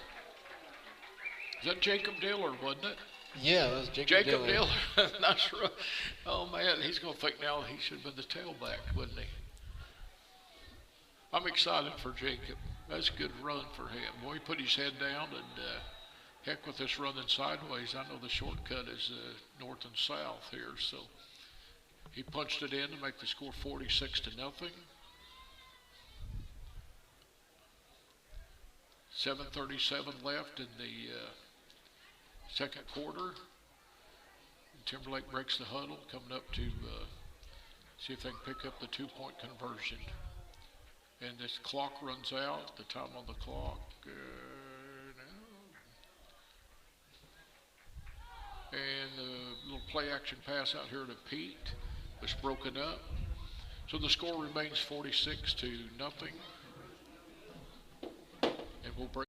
Is that Jacob Diller, wasn't it? Yeah, that was Jacob Diller. Nice run. Oh, man, he's going to think now he should have been the tailback, wouldn't he? I'm excited for Jacob. That's a good run for him. Boy, he put his head down, and heck with this running sideways. I know the shortcut is north and south here, so he punched it in to make the score 46-0. 7:37 left in the second quarter. Timberlake breaks the huddle, coming up to see if they can pick up the 2-point conversion. And this clock runs out, the time on the clock. And the little play action pass out here to Pete was broken up. So the score remains 46-0. And we'll break.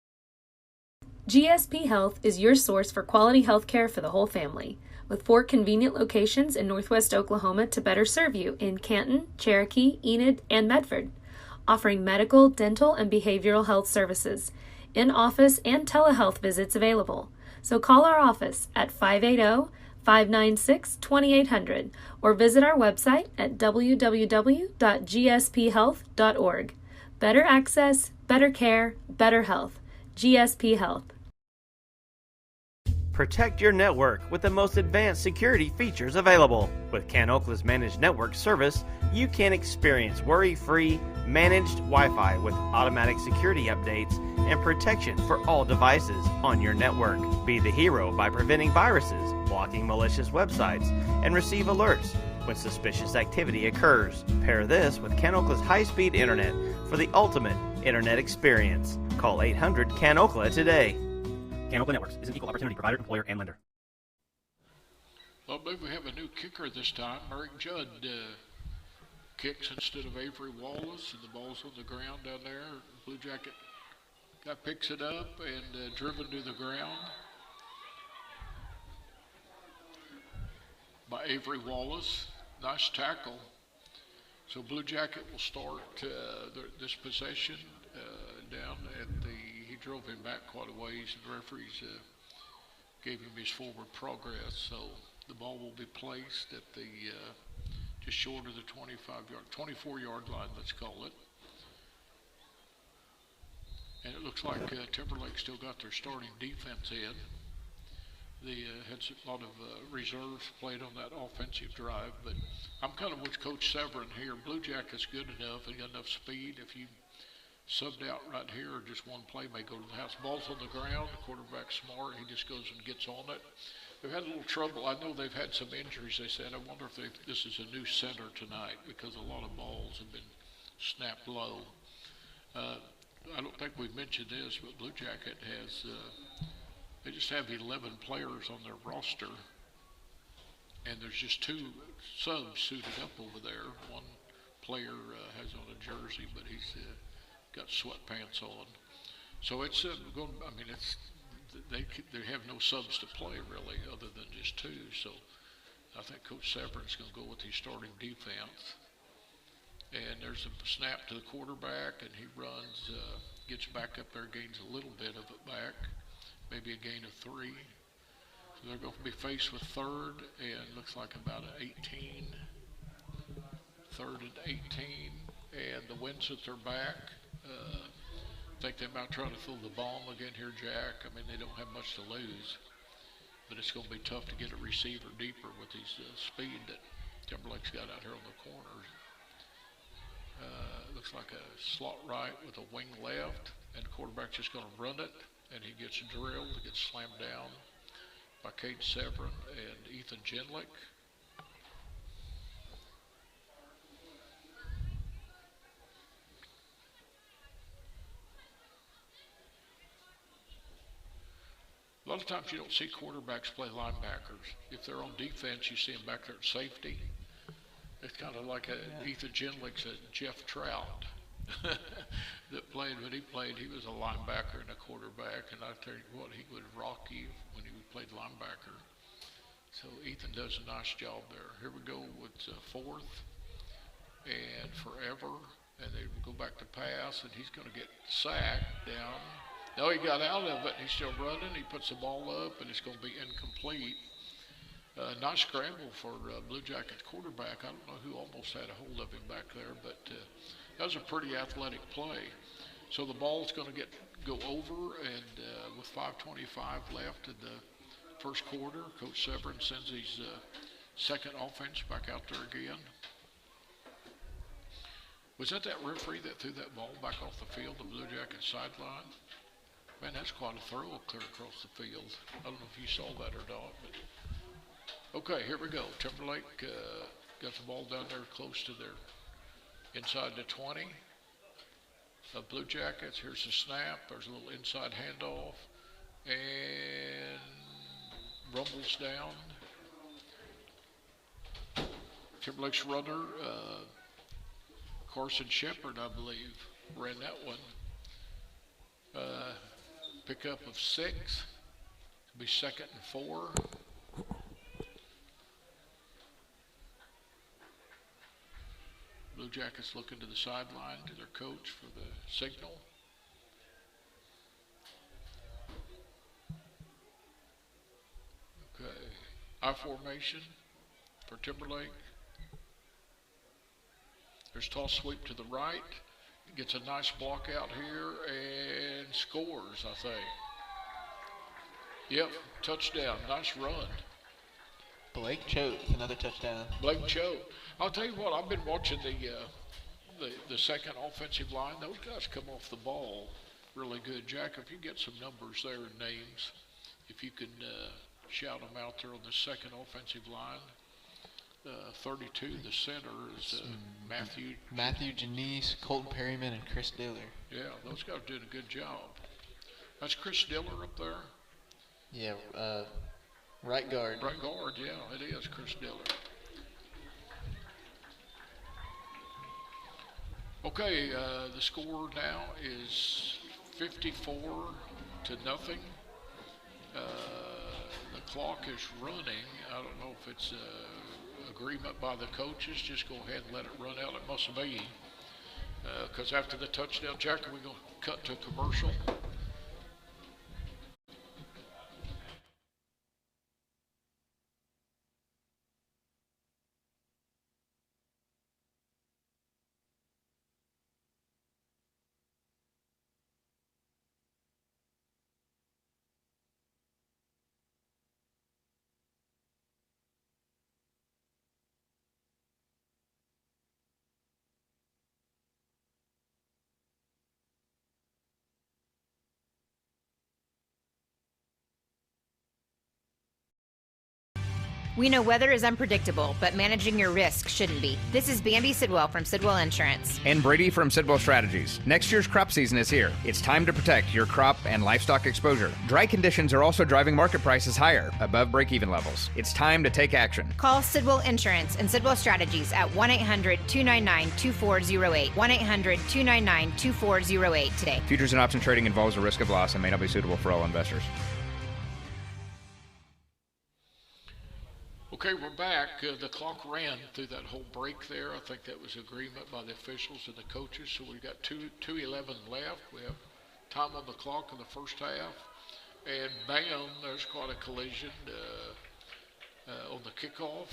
GSP Health is your source for quality health care for the whole family, with 4 convenient locations in Northwest Oklahoma to better serve you in Canton, Cherokee, Enid, and Medford, offering medical, dental, and behavioral health services, in-office and telehealth visits available. So call our office at 580-596-2800 or visit our website at www.gsphealth.org. Better access, better care, better health. GSP Health. Protect your network with the most advanced security features available. With CanOkla's managed network service, you can experience worry-free, managed Wi-Fi with automatic security updates and protection for all devices on your network. Be the hero by preventing viruses, blocking malicious websites, and receive alerts when suspicious activity occurs. Pair this with CanOkla's high-speed internet for the ultimate internet experience. Call 800-CAN-OKLA today. CanOkla Networks is an equal opportunity provider, employer, and lender. Well, I believe we have a new kicker this time. Merrick Judd kicks instead of Avery Wallace, and the ball's on the ground down there. Bluejacket guy picks it up and driven to the ground by Avery Wallace. Nice tackle. So Bluejacket will start this possession down at the. He drove him back quite a ways, and the referees gave him his forward progress. So the ball will be placed at the just short of the 24-yard line, let's call it. And it looks like Timberlake still got their starting defense in. They had a lot of reserves played on that offensive drive, but I'm kind of with Coach Severin here. Bluejacket's good enough and got enough speed. If you subbed out right here, or just one play may go to the house. Ball's on the ground, the quarterback's smart, he just goes and gets on it. They've had a little trouble. I know they've had some injuries, they said. I wonder if this is a new center tonight, because a lot of balls have been snapped low. I don't think we've mentioned this, but Bluejacket has, they just have 11 players on their roster, and there's just 2 subs suited up over there. One player has on a jersey, but he's got sweatpants on. So it's going. I mean, it's they have no subs to play really, other than just 2. So I think Coach Severin's going to go with his starting defense. And there's a snap to the quarterback, and he runs, gets back up there, gains a little bit of it back, maybe a gain of 3. So they're going to be faced with third, and looks like about an 18. Third and 18, and the winds at their back. I think they might try to throw the bomb again here, Jack. I mean, they don't have much to lose, but it's going to be tough to get a receiver deeper with his speed that Timberlake's got out here on the corners. Looks like a slot right with a wing left, and the quarterback's just going to run it, and he gets drilled, gets slammed down by Cade Severin and Ethan Genlick. A lot of times you don't see quarterbacks play linebackers. If they're on defense, you see them back there at safety. It's kind of like Ethan Genlick's a Jeff Trout that played. When he played, he was a linebacker and a quarterback, and I tell you what, he would rock you when he played linebacker. So Ethan does a nice job there. Here we go with fourth and forever, and they go back to pass, and he's going to get sacked down. No, he got out of it. He's still running. He puts the ball up, and it's going to be incomplete. Nice scramble for Bluejacket quarterback. I don't know who almost had a hold of him back there, but that was a pretty athletic play. So the ball's going to go over, and with 5:25 left in the first quarter, Coach Severin sends his second offense back out there again. Was that referee that threw that ball back off the field, the Bluejacket sideline? Man, that's quite a throw clear across the field. I don't know if you saw that or not, but okay, here we go. Timberlake got the ball down there close to their inside the 20 of Bluejackets. Here's the snap. There's a little inside handoff and rumbles down. Timberlake's runner, Carson Shepard, I believe, ran that one. Pickup of 6. It'll be 2nd and 4. Bluejackets looking to the sideline to their coach for the signal. Okay, I formation for Timberlake. There's toss sweep to the right. Gets a nice block out here and scores, I think. Yep, touchdown. Nice run. Blake Choate, another touchdown. Blake Choate. I'll tell you what, I've been watching the second offensive line. Those guys come off the ball really good. Jack, if you get some numbers there and names, if you can shout them out there on the second offensive line. 32, the center is Matthew Janice, Colton Perryman, and Chris Diller. Yeah, those guys did a good job. That's Chris Diller up there? Yeah, right guard. Right guard, yeah, it is Chris Diller. Okay, the score now is 54-0. The clock is running. I don't know if it's agreement by the coaches. Just go ahead and let it run out. It must be, because after the touchdown, Jack, are we going to cut to commercial? We know weather is unpredictable, but managing your risk shouldn't be. This is Bambi Sidwell from Sidwell Insurance. And Brady from Sidwell Strategies. Next year's crop season is here. It's time to protect your crop and livestock exposure. Dry conditions are also driving market prices higher, above break-even levels. It's time to take action. Call Sidwell Insurance and Sidwell Strategies at 1-800-299-2408. 1-800-299-2408 today. Futures and option trading involves a risk of loss and may not be suitable for all investors. Okay, we're back. The clock ran through that whole break there. I think that was agreement by the officials and the coaches. So we've got 2:11 left. We have time on the clock in the first half. And bam, there's quite a collision on the kickoff.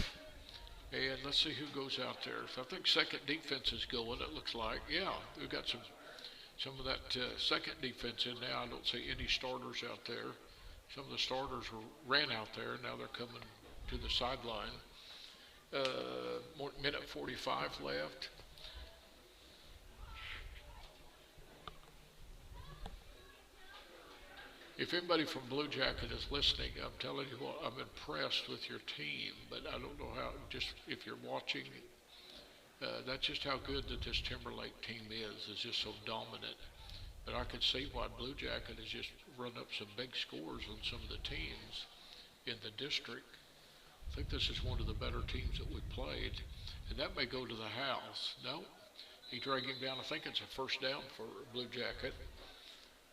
And let's see who goes out there. So I think second defense is going, it looks like. Yeah, we've got some of that second defense in now. I don't see any starters out there. Some of the starters ran out there. Now they're coming to the sideline. Minute 45 left. If anybody from Bluejacket is listening, I'm telling you what, I'm impressed with your team, but I don't know how, just if you're watching, that's just how good that this Timberlake team is just so dominant. But I could see why Bluejacket has just run up some big scores on some of the teams in the district. I think this is one of the better teams that we played, and that may go to the house. No, he dragged him down. I think it's a first down for Bluejacket,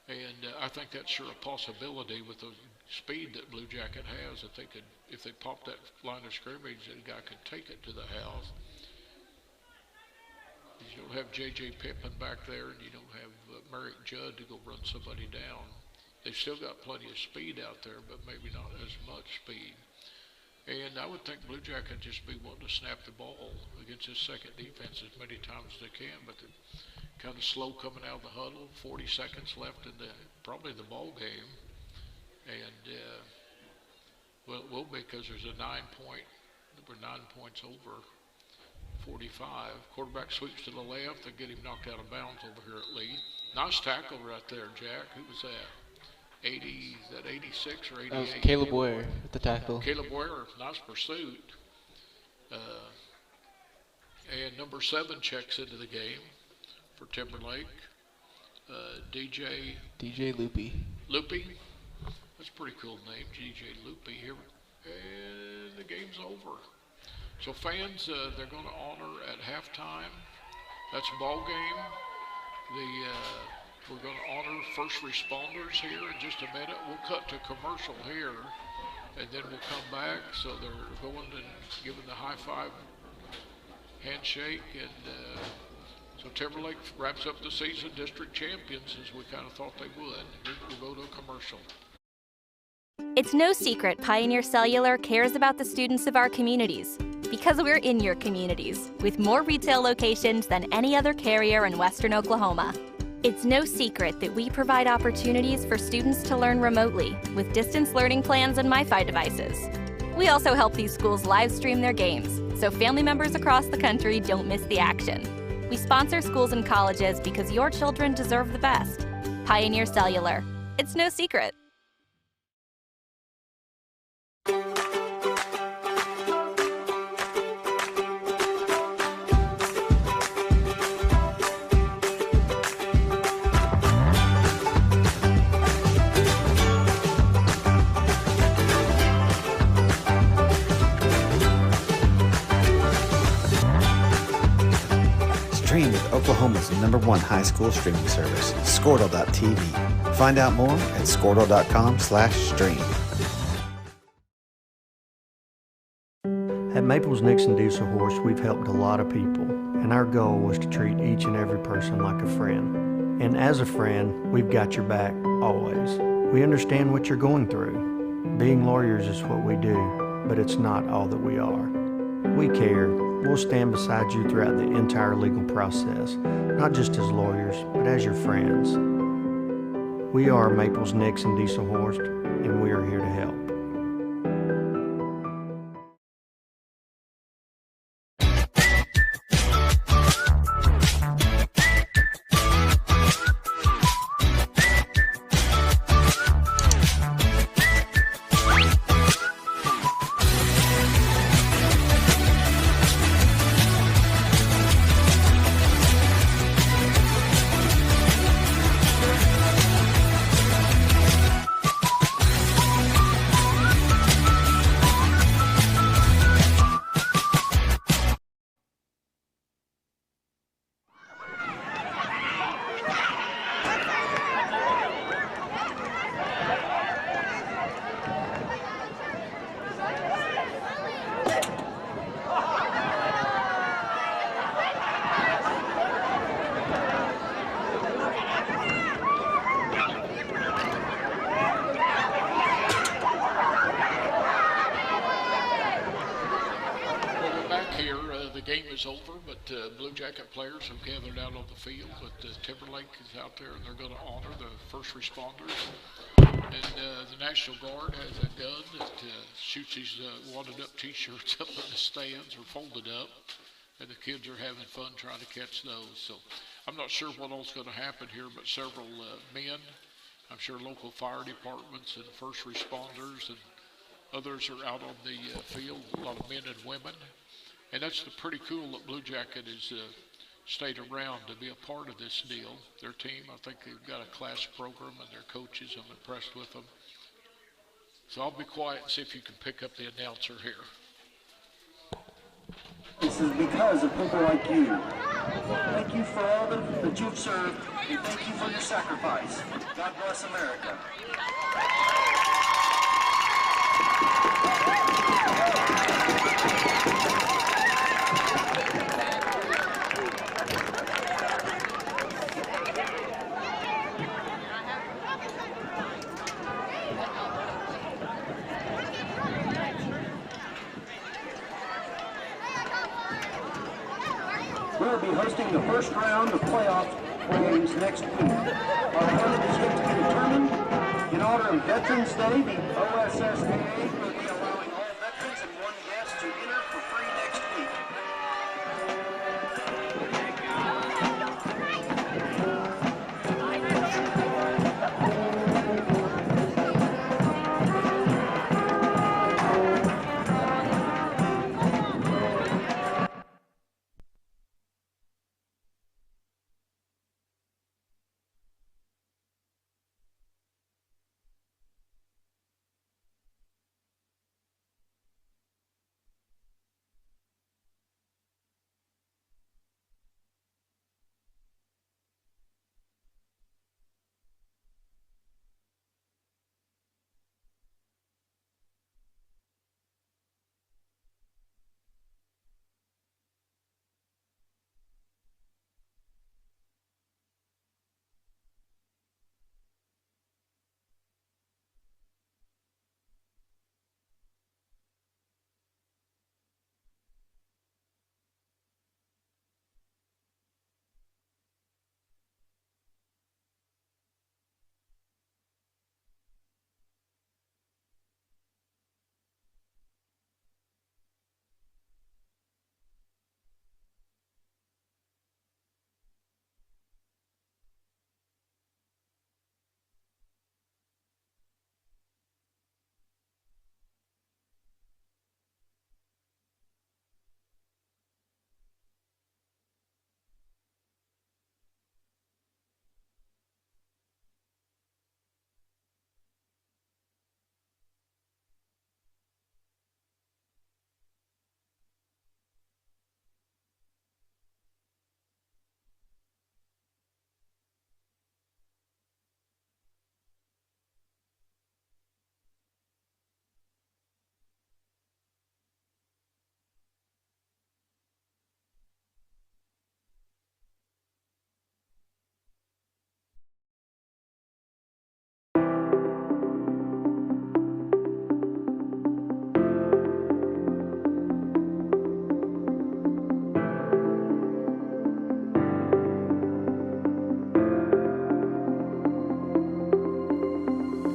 and I think that's sure a possibility with the speed that Bluejacket has. That they could, if they pop that line of scrimmage, that guy could take it to the house. You don't have J.J. Pippin back there, and you don't have Merrick Judd to go run somebody down. They've still got plenty of speed out there, but maybe not as much speed. And I would think Bluejacket just be wanting to snap the ball against his second defense as many times as they can, but they're kind of slow coming out of the huddle. 40 seconds left in probably the ball game. And, well, it will be because there's a 9-point, we're 9 points over 45. Quarterback sweeps to the left and get him knocked out of bounds over here at Lee. Nice tackle right there, Jack. Who was that? 80, is that 86 or 88? That was Caleb Ware at the tackle. Caleb Ware, nice pursuit. And number 7 checks into the game for Timberlake. DJ Loopy. Loopy? That's a pretty cool name, DJ Loopy here. And the game's over. So fans, they're going to honor at halftime. That's a ball game. We're going to honor first responders here in just a minute. We'll cut to commercial here, and then we'll come back. So they're going and giving the high five, handshake, and so Timberlake wraps up the season district champions as we kind of thought they would. Here we'll go to a commercial. It's no secret Pioneer Cellular cares about the students of our communities because we're in your communities with more retail locations than any other carrier in Western Oklahoma. It's no secret that we provide opportunities for students to learn remotely with distance learning plans and MiFi devices. We also help these schools live stream their games so family members across the country don't miss the action. We sponsor schools and colleges because your children deserve the best. Pioneer Cellular. It's no secret. Stream with Oklahoma's #1 high school streaming service, Squirtle.tv. Find out more at squirtle.com/stream. At Maples Nixon Diesel Horse, we've helped a lot of people, and our goal was to treat each and every person like a friend. And as a friend, we've got your back, always. We understand what you're going through. Being lawyers is what we do, but it's not all that we are. We care. We'll stand beside you throughout the entire legal process, not just as lawyers, but as your friends. We are Maples Nixon Diesel Horse, and we are here to help. Bluejacket players have gathered out on the field, but Timberlake is out there, and they're going to honor the first responders. And the National Guard has a gun that shoots these wadded-up T-shirts up in the stands or folded up, and the kids are having fun trying to catch those. So I'm not sure what all's going to happen here, but several men, I'm sure local fire departments and first responders and others are out on the field, a lot of men and women. And that's pretty cool that Bluejacket has stayed around to be a part of this deal. Their team, I think they've got a class program, and their coaches, I'm impressed with them. So I'll be quiet and see if you can pick up the announcer here. This is because of people like you. Thank you for all that you've served, and thank you for your sacrifice. God bless America. We'll be hosting the first round of playoff games next week. Our opponent is yet to be determined. In honor of Veterans Day, the OSSAA will be allowing all veterans and one guest to enter for free next week.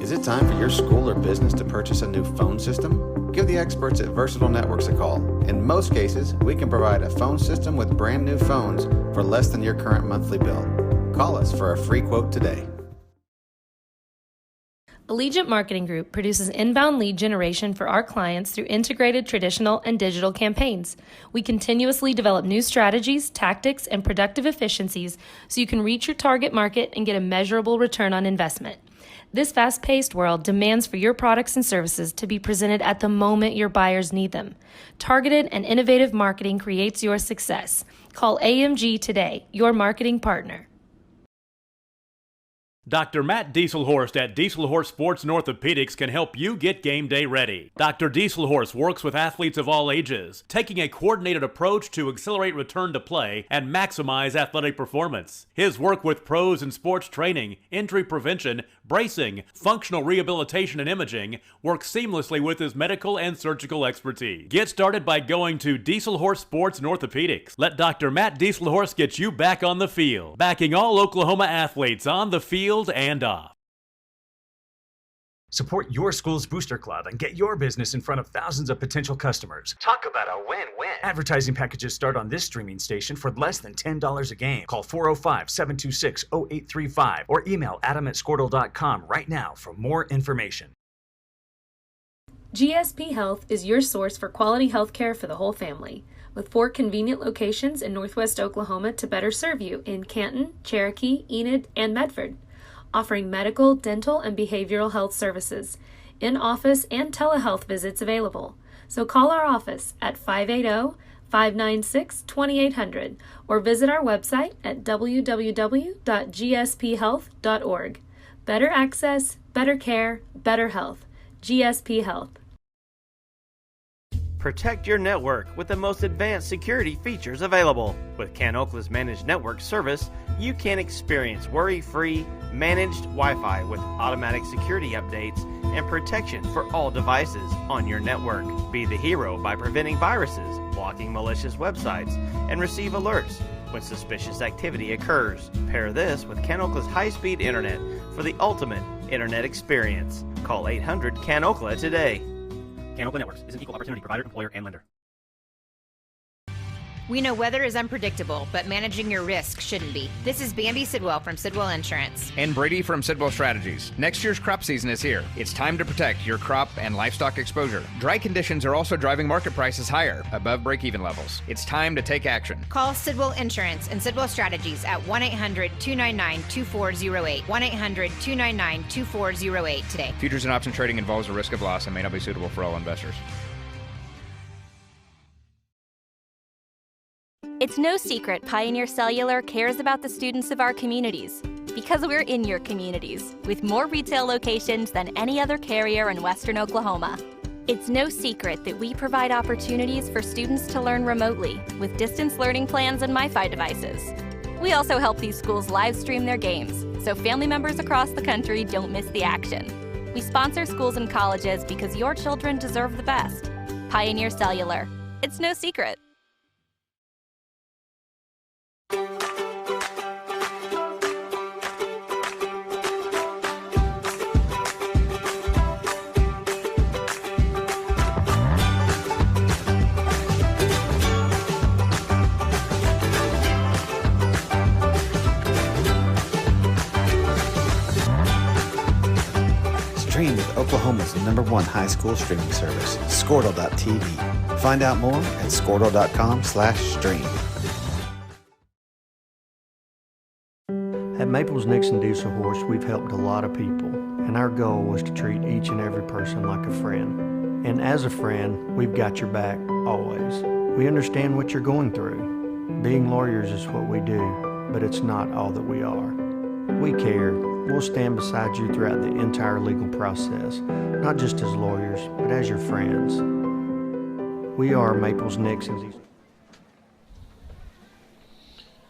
Is it time for your school or business to purchase a new phone system? Give the experts at Versatile Networks a call. In most cases, we can provide a phone system with brand new phones for less than your current monthly bill. Call us for a free quote today. Allegiant Marketing Group produces inbound lead generation for our clients through integrated traditional and digital campaigns. We continuously develop new strategies, tactics, and productive efficiencies so you can reach your target market and get a measurable return on investment. This fast-paced world demands for your products and services to be presented at the moment your buyers need them. Targeted and innovative marketing creates your success. Call AMG today, your marketing partner. Dr. Matt Dieselhorst at Dieselhorst Sports and Orthopedics can help you get game day ready. Dr. Dieselhorst works with athletes of all ages, taking a coordinated approach to accelerate return to play and maximize athletic performance. His work with pros in sports training, injury prevention, bracing, functional rehabilitation, and imaging work seamlessly with his medical and surgical expertise. Get started by going to Diesel Horse Sports and Orthopedics. Let Dr. Matt Diesel Horse get you back on the field, backing all Oklahoma athletes on the field and off. Support your school's booster club and get your business in front of thousands of potential customers. Talk about a win-win. Advertising packages start on this streaming station for less than $10 a game. Call 405-726-0835 or email adam@squirtle.com right now for more information. GSP Health is your source for quality health care for the whole family, with 4 convenient locations in Northwest Oklahoma to better serve you in Canton, Cherokee, Enid, and Medford, offering medical, dental, and behavioral health services, in-office and telehealth visits available. So call our office at 580-596-2800 or visit our website at www.gsphealth.org. Better access, better care, better health. GSP Health. Protect your network with the most advanced security features available. With CanOkla's Managed Network Service, you can experience worry-free, managed Wi-Fi with automatic security updates and protection for all devices on your network. Be the hero by preventing viruses, blocking malicious websites, and receive alerts when suspicious activity occurs. Pair this with CanOkla's high-speed internet for the ultimate internet experience. Call 800-CAN-OKLA today. CanOkla Networks is an equal opportunity provider, employer, and lender. We know weather is unpredictable, but managing your risk shouldn't be. This is Bambi Sidwell from Sidwell Insurance. And Brady from Sidwell Strategies. Next year's crop season is here. It's time to protect your crop and livestock exposure. Dry conditions are also driving market prices higher, above break-even levels. It's time to take action. Call Sidwell Insurance and Sidwell Strategies at 1-800-299-2408. 1-800-299-2408 today. Futures and option trading involves a risk of loss and may not be suitable for all investors. It's no secret Pioneer Cellular cares about the students of our communities, because we're in your communities, with more retail locations than any other carrier in Western Oklahoma. It's no secret that we provide opportunities for students to learn remotely with distance learning plans and MiFi devices. We also help these schools live stream their games, so family members across the country don't miss the action. We sponsor schools and colleges because your children deserve the best. Pioneer Cellular. It's no secret. Stream with Oklahoma's #1 high school streaming service, Squirtle.tv. Find out more at squirtle.com/stream. At Maples Nixon Diesel Horse, we've helped a lot of people, and our goal was to treat each and every person like a friend. And as a friend, we've got your back always. We understand what you're going through. Being lawyers is what we do, but it's not all that we are. We care. We'll stand beside you throughout the entire legal process, not just as lawyers, but as your friends. We are Maples Nixon.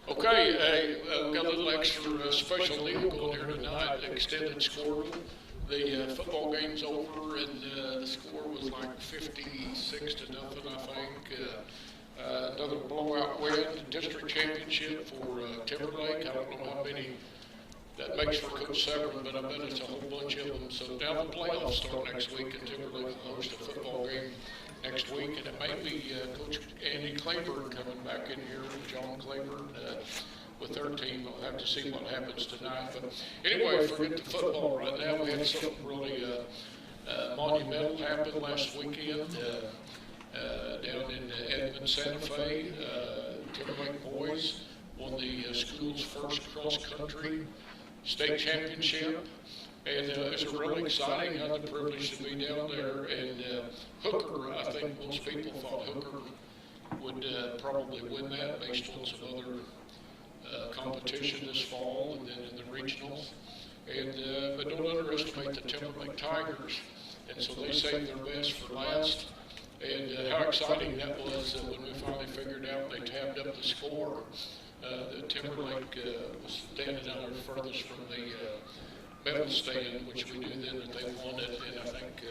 Okay, we've got a little extra special deal going here tonight, extended score. The football game's over, and the score was like 56-0, I think. Another blowout win, district championship for Timberlake. I don't know how many that makes for Coach Severn, but I bet it's a whole bunch of them. So now the playoffs start next week, and Timberlake will host a football game next week, and it may be Coach Andy Claiborne coming back in here, John Claiborne, with their team. We'll have to see what happens tonight. But anyway, forget the football right now. We had something really monumental happen last weekend down in Edmond, Santa Fe. Timberlake boys won the school's first cross-country state championship, and it was really exciting. I had the privilege to be down there, and Hooker, I think most people thought Hooker would probably win that based on some other competition this fall and then in the regionals. And but don't underestimate the Timberlake Tigers, and so they saved their best for last. And how exciting that was when we finally figured out they tabbed up the score. The Timberlake was standing out there furthest from the medal stand, which we knew then that they won it, and I think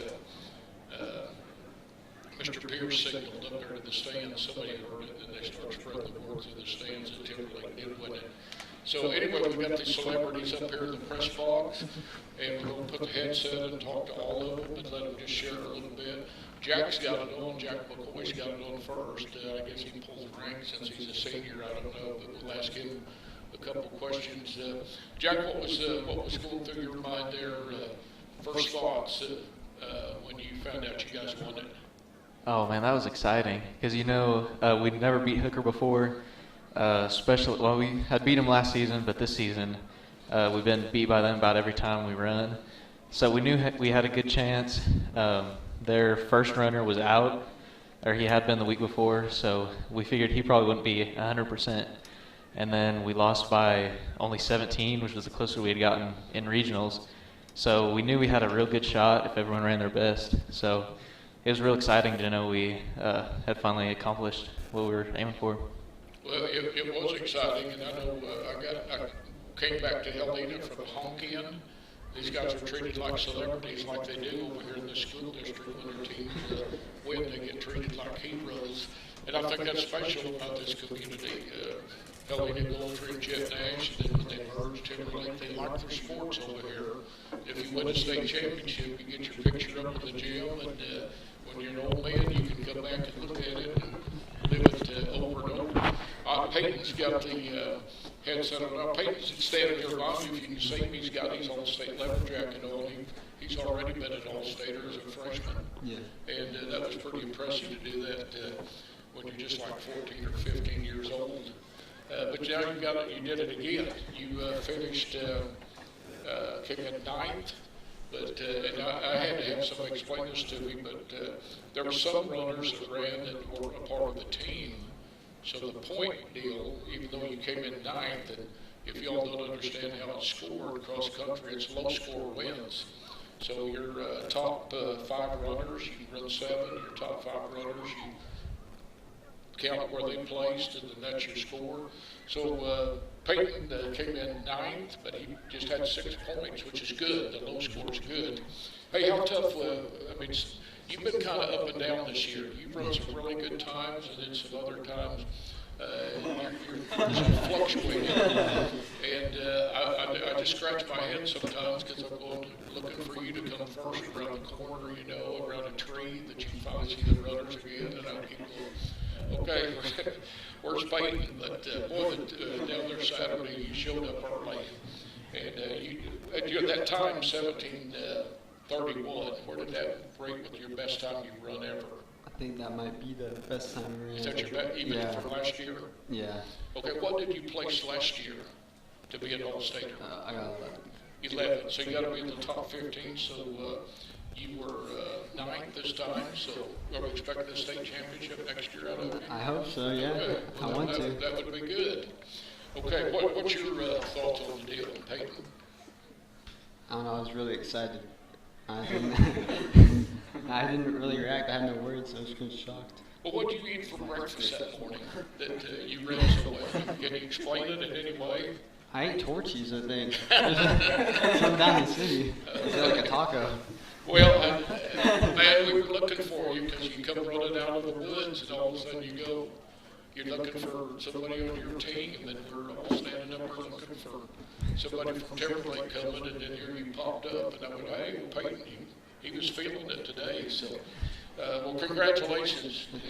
Mr. Pierce signaled up there to the stands. Somebody heard it, and they started spreading the word through the stands that Timberlake did win it. So anyway, we got the celebrities up here in the press box, and we're going to put the headset and talk to all of them and let them just share a little bit. Jack's got it on. Jack McCoy's got it on first. I guess he pulled the rank since he's a senior. I don't know, but we'll ask him a couple of questions. Jack, what was going through your mind there? First thoughts when you found out you guys won it? Oh man, that was exciting because we'd never beat Hooker before. Especially, well, we had beat them last season, but this season we've been beat by them about every time we run. So we knew we had a good chance. Their first runner was out, or he had been the week before, so we figured he probably wouldn't be 100%. And then we lost by only 17, which was the closest we had gotten in regionals. So we knew we had a real good shot if everyone ran their best. So it was real exciting to know we had finally accomplished what we were aiming for. Well, it was exciting, and I know I came back to Helena from Honkian. These guys are treated like celebrities, like they do over here in the school district. When their teams win, they get treated like heroes. And I think that's special about this community. Helena going through Jet Nash, then when they merge Timberlake, they like their sports over here. If you win a state championship, you get your picture up in the gym, and when you're an old man, you can come back and look at it and live it over and over. Peyton's got the headset on. Peyton's standing here behind you. If you can see him, he's got his all-state leather jacket on. He's already been an all-stater as a freshman. Yeah. And that was pretty impressive to do that when you're just like 14 or 15 years old. But now you did it again. You finished, came in 9th. But and I had to have somebody explain this to me, but there were some runners that ran that were a part of the team. So the point deal, even though you came in 9th, and if y'all don't understand how it's scored cross country, it's low score wins. So your top 5 runners, you run 7. Your top 5 runners, you count where they placed, and then that's your score. So Peyton came in 9th, but he just had 6 points, which is good. The low score is good. Hey, how tough? I mean, you've been kind of up and down this year. You've run some really good times, and then some other times you're fluctuating. And I just scratch my head sometimes because I'm looking for you to come first around the corner, around a tree that you finally see the runners again, and I keep going, okay, where's Peyton? But boy, down there Saturday, you showed up early. And you at that time, 17:31, where did that break with your best time you've run ever? I think that might be the best time I ran. Is that your best, even from last year? Yeah. Okay, what did you place last year to be an all-stater? I got 11. 11, so you got to be in the top 15, so you were 9th this time, so are we expecting the state championship next year out of it? I hope so, yeah. Okay. Well, I want to. That would be good. Okay, what's your thoughts on the deal, Peyton? I don't know, I was really excited. I didn't really react. I had no words, so I was kind of shocked. Well, what did you eat for breakfast that morning that you ran so well? Can you explain it in any way? I ate torchies, I think. Some down in the city. It's like a taco. Well, man, we were looking for you because you come running out of the woods, and all of a sudden you're looking for somebody on your team, and we're all standing up there looking for somebody from Timberlake coming, and then here you popped up, and I went, hey, Peyton, he was feeling it today, so, well, congratulations. If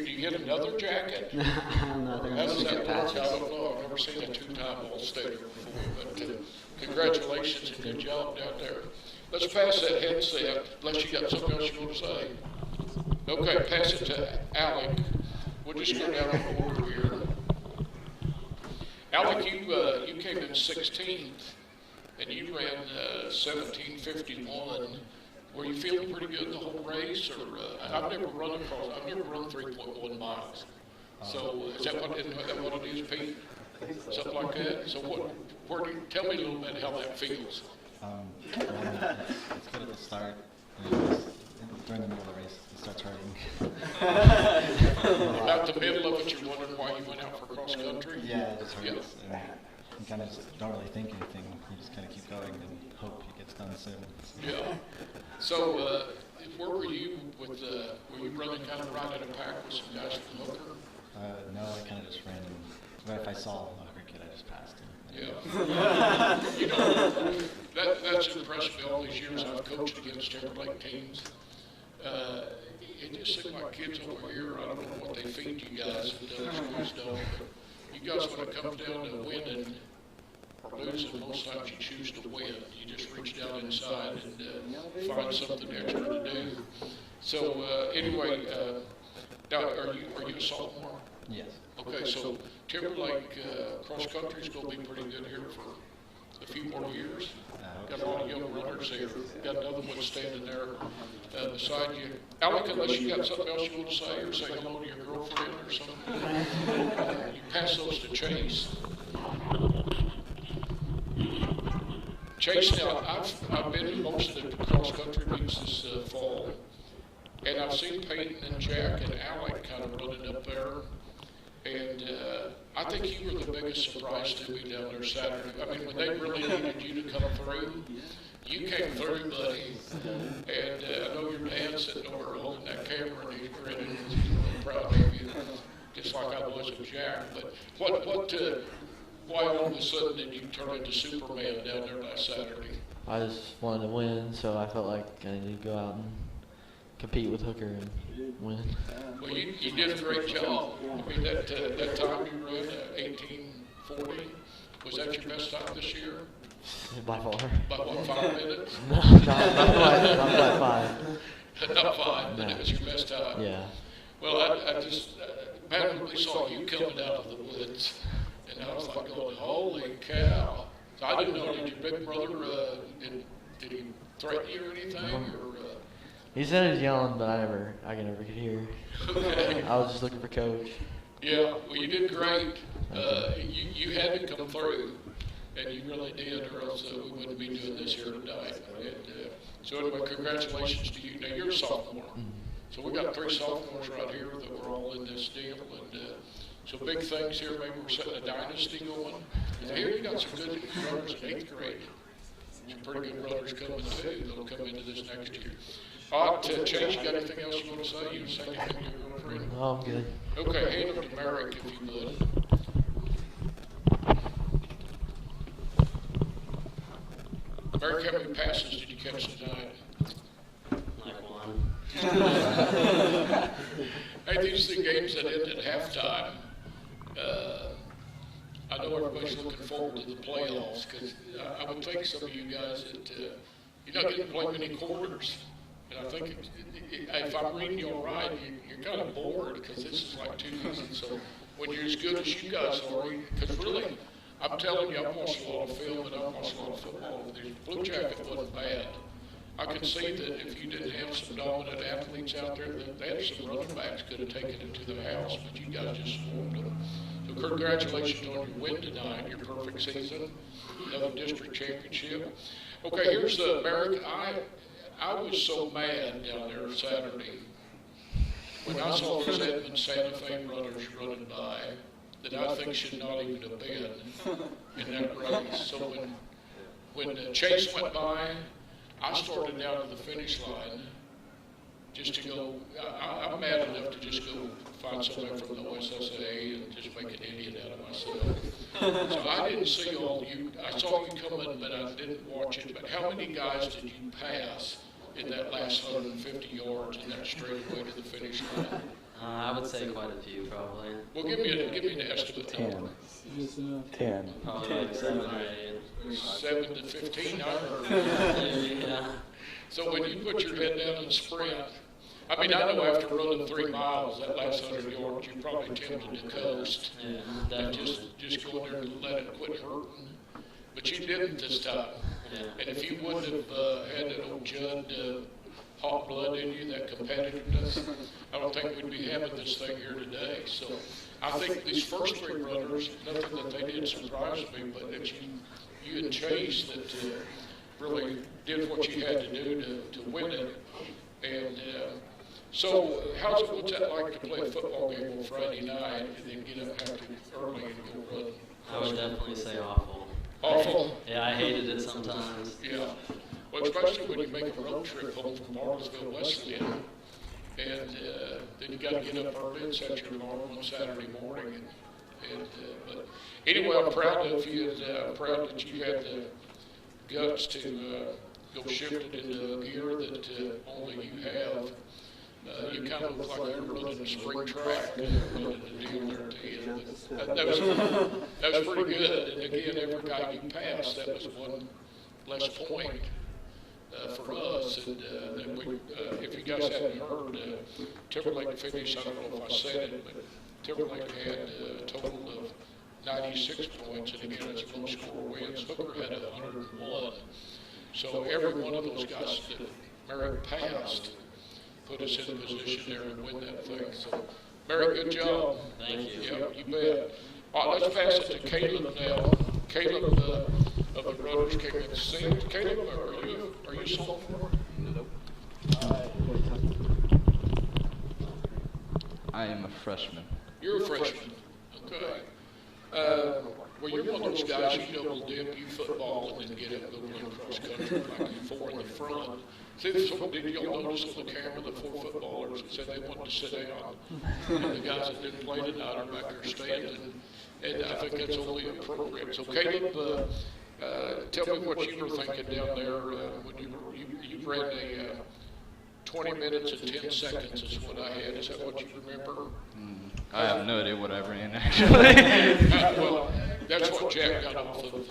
you get another jacket, how does that work? I don't know, I've never seen a 2-time all-stater before, but congratulations and good job down there. Let's pass that headset, unless you got something else you want to say. Okay, pass it to Alec. We'll just go down the order here. Alec, you came in 16th, and you ran 17:51. Were you feeling pretty good the whole race, or I've never run 3.1 miles. So is that what it is, Pete? Something like that. So tell me a little bit how that feels. It's good at the start. During the middle of the race, it starts hurting. About the middle of it, you're wondering why you went out for cross country? Yeah, it just hurts. you kind of just don't really think anything. You just kind of keep going and hope it gets done soon. Yeah. So, where were you with, were you running kind of right in a pack with some guys from the hooker? No, I kind of just ran, but if I saw a hooker kid, I just passed him. Yeah. You know, that's impressed me all these years I've coached against Timberlake teams. It just seems like kids over here, I don't know what they feed you guys, but the other schools don't. But you guys, when it comes down to winning or losing, most times you choose to win. You just reach down inside and find something extra to do. So anyway, now are you a sophomore? Yes. Okay, so Timberlake cross country is going to be pretty good here for a few more years. Got a lot of young runners there. Got another one standing there beside you. Alec, unless you got something else you want to say or say hello to your girlfriend or something, you pass those to Chase. Chase, now I've been to most of the cross country meets this fall, and I've seen Peyton and Jack and Alec kind of running up there. And I think you were the biggest surprise to me down there Saturday. I mean, when they really needed you to come through, you came through, buddy. And I know your dad's sitting over holding that camera and he's grinning. He's really proud of you, just like I was with Jack. But why all of a sudden did you turn into Superman down there last Saturday? I just wanted to win, so I felt like I needed to go out and compete with Hooker and win. Well, you did a great job. I mean, that time you ran 18:40, was that your best time this year? By far. By what, 5 minutes? No, not quite 5. Not 5, but it was your best time. Yeah. Well, I just randomly saw you coming out of the woods, and I was like going, holy cow. So I didn't know, did your big brother, did he threaten you or anything? Or, he said he was yelling, but I never could hear. Okay. I was just looking for Coach. Yeah, well, you did great. You had to come through, and you really did, or else we wouldn't be doing this here tonight. And, so anyway, congratulations to you. Now, you're a sophomore. So we got 3 sophomores right here that were all in this deal. And so big things here. Maybe we're setting a dynasty going. And here you got some good runners in 8th grade. Some pretty good runners coming too. They'll come into this next year. Chase, you got anything else you want to say? You want to say anything to your girlfriend? No, I'm good. Okay, hand them to Merrick if you would. Merrick, how many passes did you catch tonight? Like 1. Hey, these are the games that end at halftime. I know everybody's looking forward to the playoffs because I would think some of you guys that you're not getting to play many quarters. And I think if I'm reading you all right, you're kind of bored because this is like 2 seasons. So when you're as good as you guys are, because really, I'm telling you, I've watched a lot of film and I've watched a lot of football. The Bluejacket wasn't bad. I could see that if you didn't have some dominant athletes out there, that they had some running backs could have taken it to the house, but you guys just swarmed them. So congratulations on your win tonight, your perfect season, another district championship. Okay, here's the Merrick. I was so mad down there Saturday when I saw those Edmond Santa Fe runners running by that I think should not even have been in that race. So when Chase went by, I started down to the finish line just to go. I'm mad enough to just go find somebody from the OSSAA and just make an idiot out of myself. So I didn't see all you. I saw you coming, but I didn't watch it. But how many guys did you pass in that last 150 yards in that straightaway to the finish line? I would say quite a few, probably. Well, give me an estimate. 10. 10. Probably like 7 or 8. 7 to 15, I heard. Yeah. So when you put your head down and sprint, I mean, I know after running 3 miles, that last 100 yards, you're probably tempted to coast and just go in there and let it quit hurting. But you didn't this time. Yeah. And if you wouldn't have had that old Judd hot blood in you, that competitiveness, I don't think we'd be having this thing here today. So I think these first 3 runners, nothing that they did surprised me, but it's you and Chase that really did what you had to do to win it. And so what's that like to play a football game on Friday night and then get up after early and go run? I would would definitely say awful. Awful? Yeah, I hated it sometimes. Yeah. Well, especially when you make a road trip home from Martinsville, Wesleyan, and then you got to get up early and set your alarm on Saturday morning. But anyway, I'm proud of you, and proud that you had the guts to go shift it into a gear that only you have. You kind of look like you were running a spring track running the deal there to you. That was pretty good. And again, every guy you passed, that was one less point for us. And if you guys hadn't heard, Timberlake finished, I don't know if I said it, but Timberlake had a total of 96 points, and again, it's low score wins. Hooker had 101. So every one of those guys that Merritt passed put us in a position there to win that thing. So, Merritt, good job. Thank you. Yeah, you bet. All right, let's pass it to Caleb now. Caleb of the Runners came in second. Caleb, are you sophomore? I am a freshman. You're a freshman. Okay. Well, you're one of those guys you double dip, you football, and then get up and go run cross country like you four in the front. See, did y'all notice on the camera the four footballers that said they wanted to sit down? And the guys that didn't play tonight are back there standing. And I think that's only appropriate. So, Caleb, tell me what you were thinking down there when you ran a 20 minutes and 10 seconds is what I had. Is that what you remember? I have no idea what I ran, actually. Well, that's what Jack got off of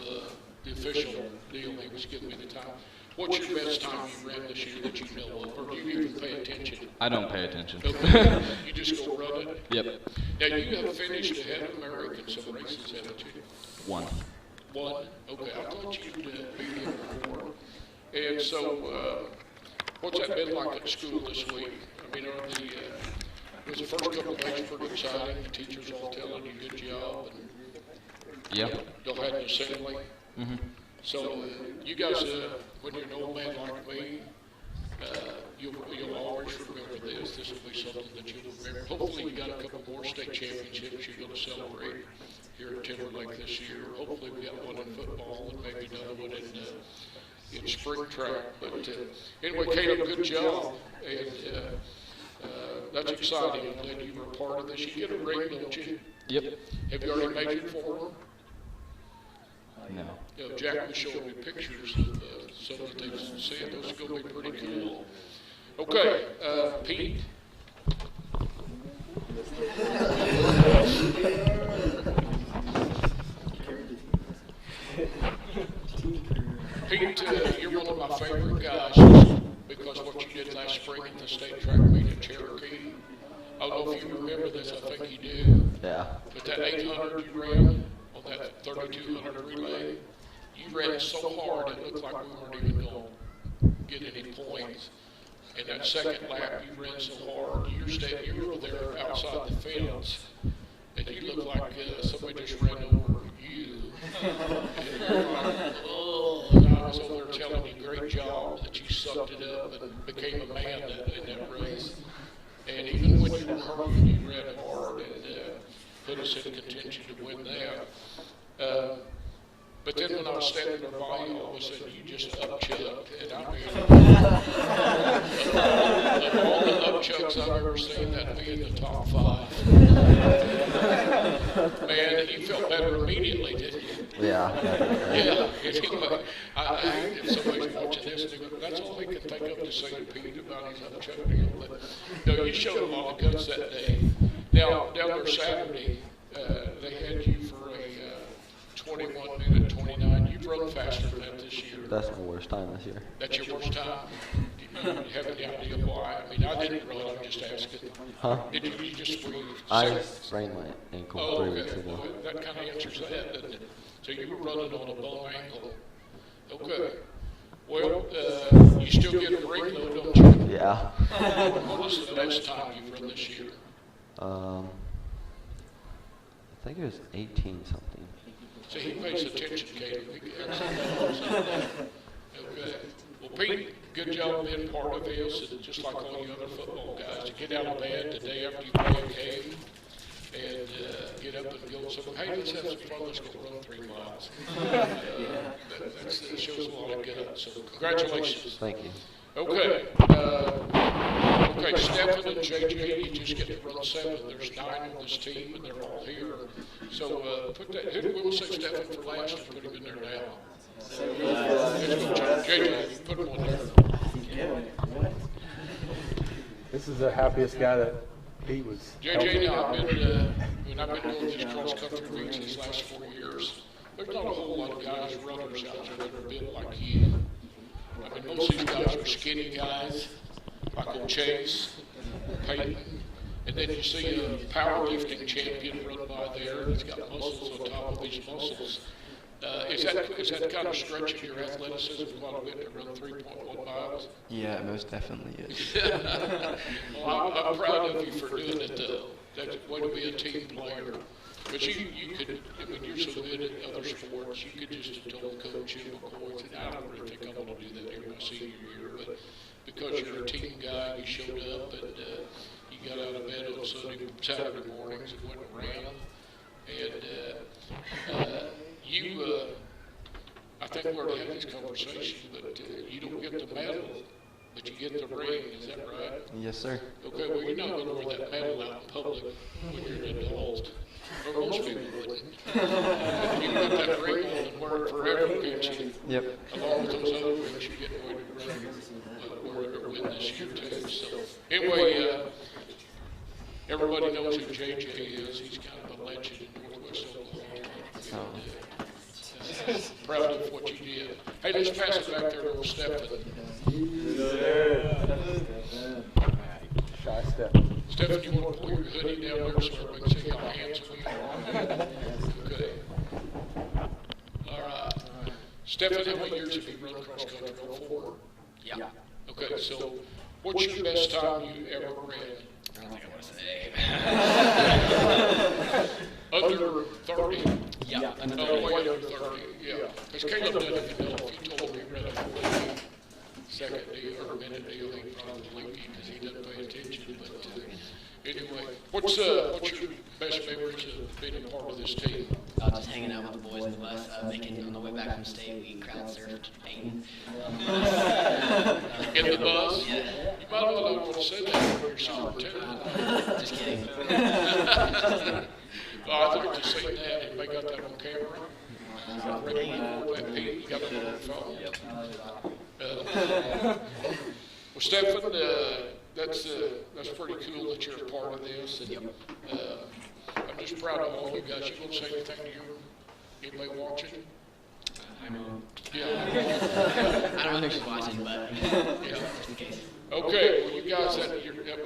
the official deal. He was giving me the time. What's your best time you ran this year that you know of, or do you even pay attention? I don't pay attention. Okay. You just go run it? Yep. Now, you have finished ahead of Merrick in some races, haven't you? One. One? Okay, I thought you'd beat him before. And so, what's that been like at school this week? I mean, was the first couple of days pretty exciting? The teachers all telling you good job? And yep. Y'all had an assembly? Mm-hmm. So, you guys, when you're an old man like me, you'll always remember this. This will be something that you'll remember. Hopefully you got a couple more state championships you're going to celebrate here at Timberlake this year. Hopefully we got one in football and maybe another one in spring track. But anyway, Caleb, good job. And that's exciting. I'm glad you were a part of this. You get a ring, don't you? Yep. Have you already made it for them? No. Jack was showing me pictures of some of the things he said. Those are going to be pretty cool. Okay, Pete. Pete, you're one of my favorite guys because what you did last spring at the state track meet in Cherokee. I don't know if you remember this. I think you do. Yeah. But that 800 you ran on that 3200 relay, you ran so hard it looked like we weren't even going to get any points. And that second lap, you ran so hard, you were there outside the fence, and you looked like somebody just ran over you. And you were like, oh, and I was over there telling you, great job, that you sucked it up and became a man in that race. And even when you were hurt, you ran hard and put us in contention to win that. But then when I was standing there by you, all of a sudden you just upchucked, and I mean, of all the upchucks I've ever seen, that'd be in the top 5. Man, you felt better immediately, didn't you? Yeah. Yeah. Anyway, if somebody's watching this, that's all they can think of to say to Pete about his upchuck deal. But no, you showed a lot of guts that day. Now, down there Saturday, they had you for a 21 minute 29. You've run faster than that this year. That's my worst time this year. That's your worst time? Do you have any idea why? I mean, I didn't run, I'm just asking. Huh? Did you just squeeze? I sprained my ankle 3 weeks ago. Well, that kind of answers that, doesn't it? So you were running on a bum ankle. Okay. Well, you still get a ring though, don't you? Yeah. What was the best time you've run this year? I think it was 18 something. See, he pays attention, Katie. Okay. Well, Pete, good job being part of this, and just like all you other football guys, to get out of bed the day after you play a game and get up and go. So, hey, let's have some fun. Let's go run 3 miles. That shows a lot of guts. So, congratulations. Thank you. Okay. Okay, Stephen and JJ, you just get to run 7. There's 9 on this team, and they're all here. So, put that. We'll say Stephen for last and put him in there now. JJ, put him on there. This is the happiest guy that Pete was. JJ, now I've been doing these cross country meets these last 4 years. There's not a whole lot of guys, runners out there that are built like you. I mean, most of these guys are skinny guys, like Chase, Peyton, and then you see a powerlifting champion run by there, and he's got muscles on top of these muscles. Is that kind of stretching your athleticism quite a bit to run 3.1 miles? Yeah, it most definitely is. Well, I'm proud of you for doing it. That's a way to be a team player. But you could, I mean, you're so good at other sports, you could just have told Coach McCoy, I don't really think I'm going to do that here my senior year, but because you're a team guy, you showed up and you got out of bed on Saturday mornings and went around. And I think we already had this conversation, but you don't get the medal, but you get the ring, is that right? Yes, sir. Okay, well, you're not going to wear that medal out in public when you're an adult. Or most people wouldn't. You can put that ring on and wear it forever, can't you? Yep. Along with those other rings you get ready to wear it win this year, too. So, anyway, everybody knows who JJ is. He's kind of a legend in Northwest Oklahoma. Proud of what you did. Hey, let's pass it back there to old Stephen. Shy step. Stephen, you want to pull your hoodie down there so everybody can see how handsome you are? Okay. All right. Stephen, how many years have you run cross country? 4? Yeah. Okay, so what's your best time you ever ran? I don't think I want to say. Under 30? Yeah. Way under 30, yeah. Because Caleb doesn't even know if you told him he ran a second deal or a minute deal, he'd probably believe you because he doesn't pay attention. But anyway, what's your best memories of being a part of this team? Just hanging out with the boys on the bus, making on the way back from state, we crowd surfed Peyton. In the bus? Yeah. You might not want to say that when you're superintendent. Just kidding. I'd like to see that if they got that on camera. You got it on your phone. Well, Stephen, that's pretty cool that you're a part of this. And, I'm just proud of all you guys. You want to say anything to anybody watching? I know. Yeah. I don't know if she's watching, but yeah, just in case. Okay, well, you guys,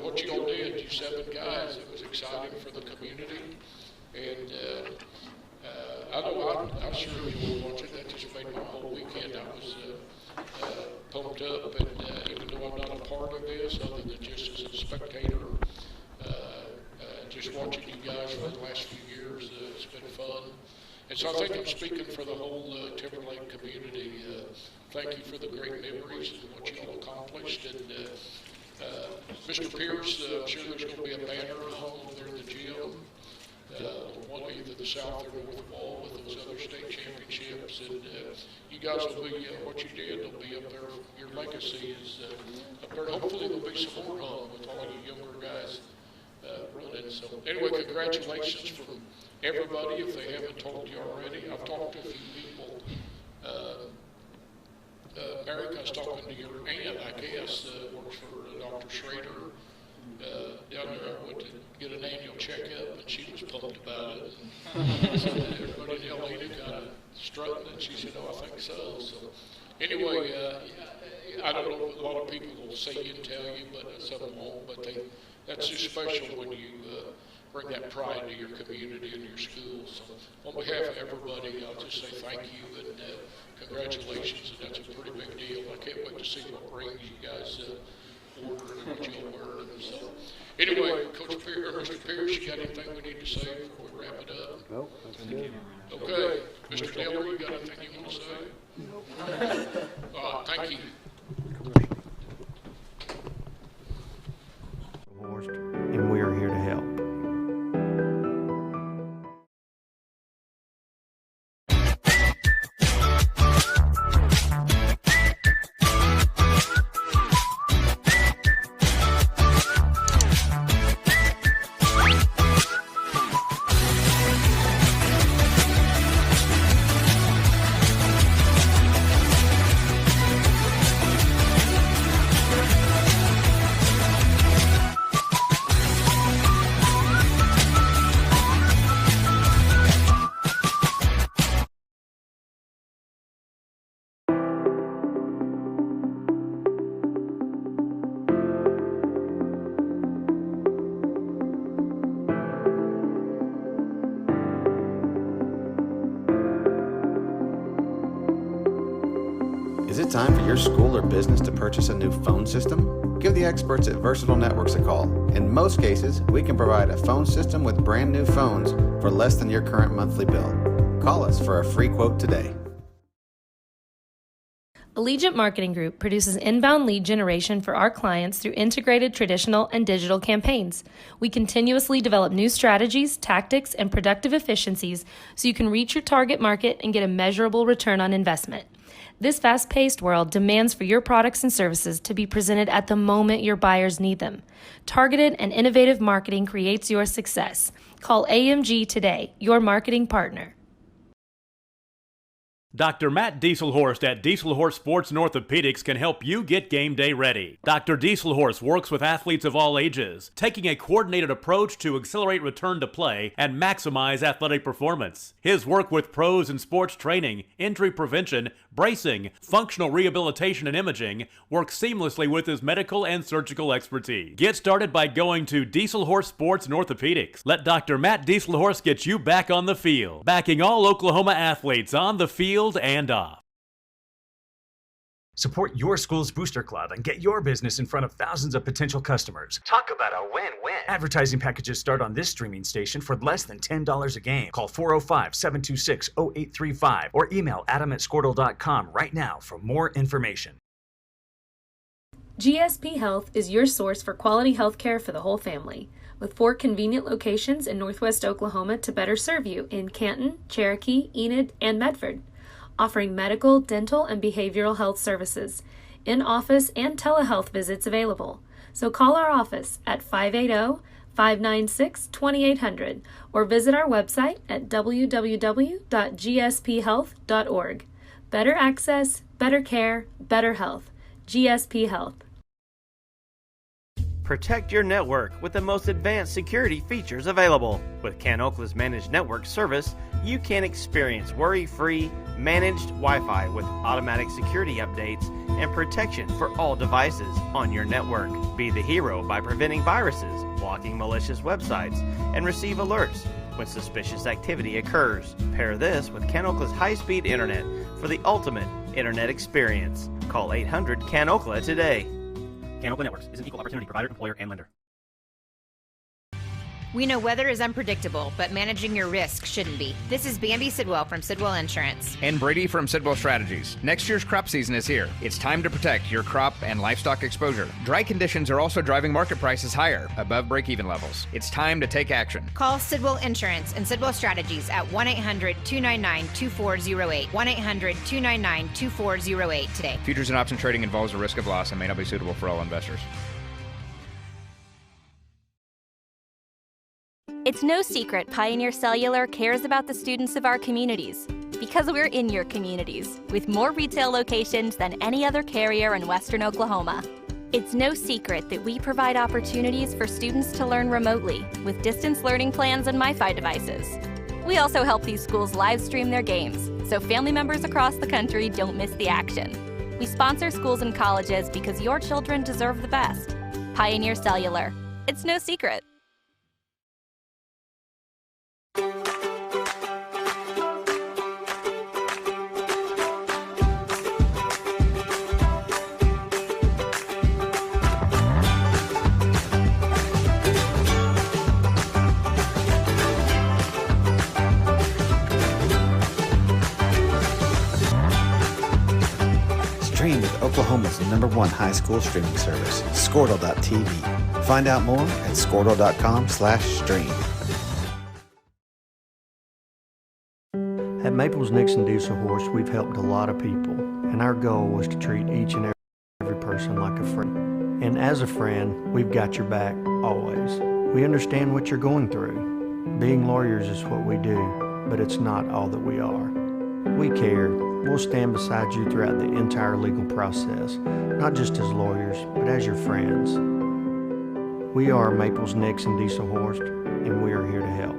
what you all did, you 7 guys, it was exciting for the community. And I know I'm sure you were watching. That just made my whole weekend. I was pumped up, and even though I'm not a part of this, other than just as a spectator, just watching you guys for the last few years, it's been fun. And so I think I'm speaking for the whole Timberlake community. Thank you for the great memories and what you all accomplished. And Mr. Pierce, I'm sure there's going to be a banner hung over there in the gym. On either the south or north wall with those other state championships, and you guys will be what you did. They'll be up there. Your legacy is up there. Hopefully, there'll be some more hung with all you younger guys running. So, anyway, congratulations from everybody. If they haven't told you already, I've talked to a few people. Eric, I was talking to your aunt, I guess, works for Dr. Schrader. Down there, I went to get an annual checkup, and she was pumped about it. So everybody in Helena kind of strutting, and she said, "Oh, I think so." So anyway, I don't know if a lot of people will say you and tell you, but some won't. But that's just special when you bring that pride to your community and your schools. So on behalf of everybody, I'll just say thank you and congratulations. And that's a pretty big deal. I can't wait to see what rings you guys order and what you'll wear. So anyway, Coach Pierce, or Mr. Pierce, you got anything we need to say before we wrap it up? Nope, that's good. Okay, Mr. Diller, you got anything you want to say? Thank you. And we are here to help. Is it time for your school or business to purchase a new phone system? Give the experts at Versatile Networks a call. In most cases, we can provide a phone system with brand new phones for less than your current monthly bill. Call us for a free quote today. Allegiant Marketing Group produces inbound lead generation for our clients through integrated traditional and digital campaigns. We continuously develop new strategies, tactics, and productive efficiencies so you can reach your target market and get a measurable return on investment. This fast-paced world demands for your products and services to be presented at the moment your buyers need them. Targeted and innovative marketing creates your success. Call AMG today, your marketing partner. Dr. Matt Dieselhorst at Dieselhorst Sports and Orthopedics can help you get game day ready. Dr. Dieselhorst works with athletes of all ages, taking a coordinated approach to accelerate return to play and maximize athletic performance. His work with pros in sports training, injury prevention, bracing, functional rehabilitation, and imaging works seamlessly with his medical and surgical expertise. Get started by going to Dieselhorst Sports and Orthopedics. Let Dr. Matt Dieselhorst get you back on the field, backing all Oklahoma athletes on the field and off. Support your school's booster club and get your business in front of thousands of potential customers. Talk about a win-win. Advertising packages start on this streaming station for less than $10 a game. Call 405-726-0835 or email adam@squirtle.com right now for more information. GSP Health is your source for quality health care for the whole family, with 4 convenient locations in Northwest Oklahoma to better serve you in Canton, Cherokee, Enid, and Medford, offering medical, dental, and behavioral health services, in-office and telehealth visits available. So call our office at 580-596-2800 or visit our website at www.gsphealth.org. Better access, better care, better health. GSP Health. Protect your network with the most advanced security features available. With CanOkla's Managed Network Service, you can experience worry-free, managed Wi-Fi with automatic security updates and protection for all devices on your network. Be the hero by preventing viruses, blocking malicious websites, and receive alerts when suspicious activity occurs. Pair this with CanOkla's high-speed internet for the ultimate internet experience. Call 800-CAN-OKLA today. CanOkla Networks is an equal opportunity provider, employer, and lender. We know weather is unpredictable, but managing your risk shouldn't be. This is Bambi Sidwell from Sidwell Insurance. And Brady from Sidwell Strategies. Next year's crop season is here. It's time to protect your crop and livestock exposure. Dry conditions are also driving market prices higher, above break-even levels. It's time to take action. Call Sidwell Insurance and Sidwell Strategies at 1-800-299-2408. 1-800-299-2408 today. Futures and option trading involves a risk of loss and may not be suitable for all investors. It's no secret Pioneer Cellular cares about the students of our communities, because we're in your communities, with more retail locations than any other carrier in Western Oklahoma. It's no secret that we provide opportunities for students to learn remotely with distance learning plans and MiFi devices. We also help these schools live stream their games, so family members across the country don't miss the action. We sponsor schools and colleges because your children deserve the best. Pioneer Cellular. It's no secret. Stream with Oklahoma's #1 high school streaming service, Squirtle.tv. Find out more at squirtle.com/stream. At Maples Nixon Diesel Horse, we've helped a lot of people, and our goal was to treat each and every person like a friend. And as a friend, we've got your back always. We understand what you're going through. Being lawyers is what we do, but it's not all that we are. We care. We'll stand beside you throughout the entire legal process, not just as lawyers, but as your friends. We are Maples Nixon Diesel Horse, and we are here to help.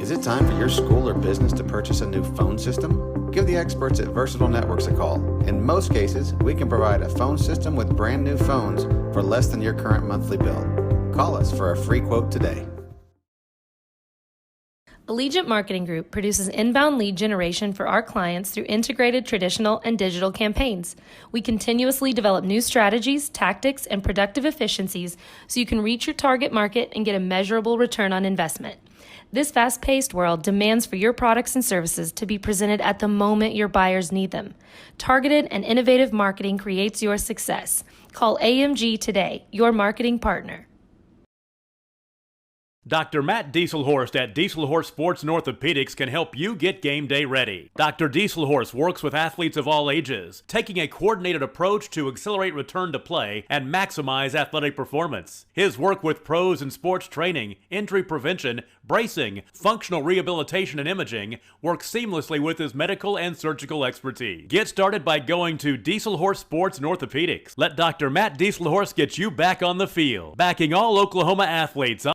Is it time for your school or business to purchase a new phone system? Give the experts at Versatile Networks a call. In most cases, we can provide a phone system with brand new phones for less than your current monthly bill. Call us for a free quote today. Allegiant Marketing Group produces inbound lead generation for our clients through integrated traditional and digital campaigns. We continuously develop new strategies, tactics, and productive efficiencies so you can reach your target market and get a measurable return on investment. This fast-paced world demands for your products and services to be presented at the moment your buyers need them. Targeted and innovative marketing creates your success. Call AMG today, your marketing partner. Dr. Matt Dieselhorst at Dieselhorst Sports and Orthopedics can help you get game day ready. Dr. Dieselhorst works with athletes of all ages, taking a coordinated approach to accelerate return to play and maximize athletic performance. His work with pros in sports training, injury prevention, bracing, functional rehabilitation, and imaging works seamlessly with his medical and surgical expertise. Get started by going to Dieselhorst Sports and Orthopedics. Let Dr. Matt Dieselhorst get you back on the field, backing all Oklahoma athletes.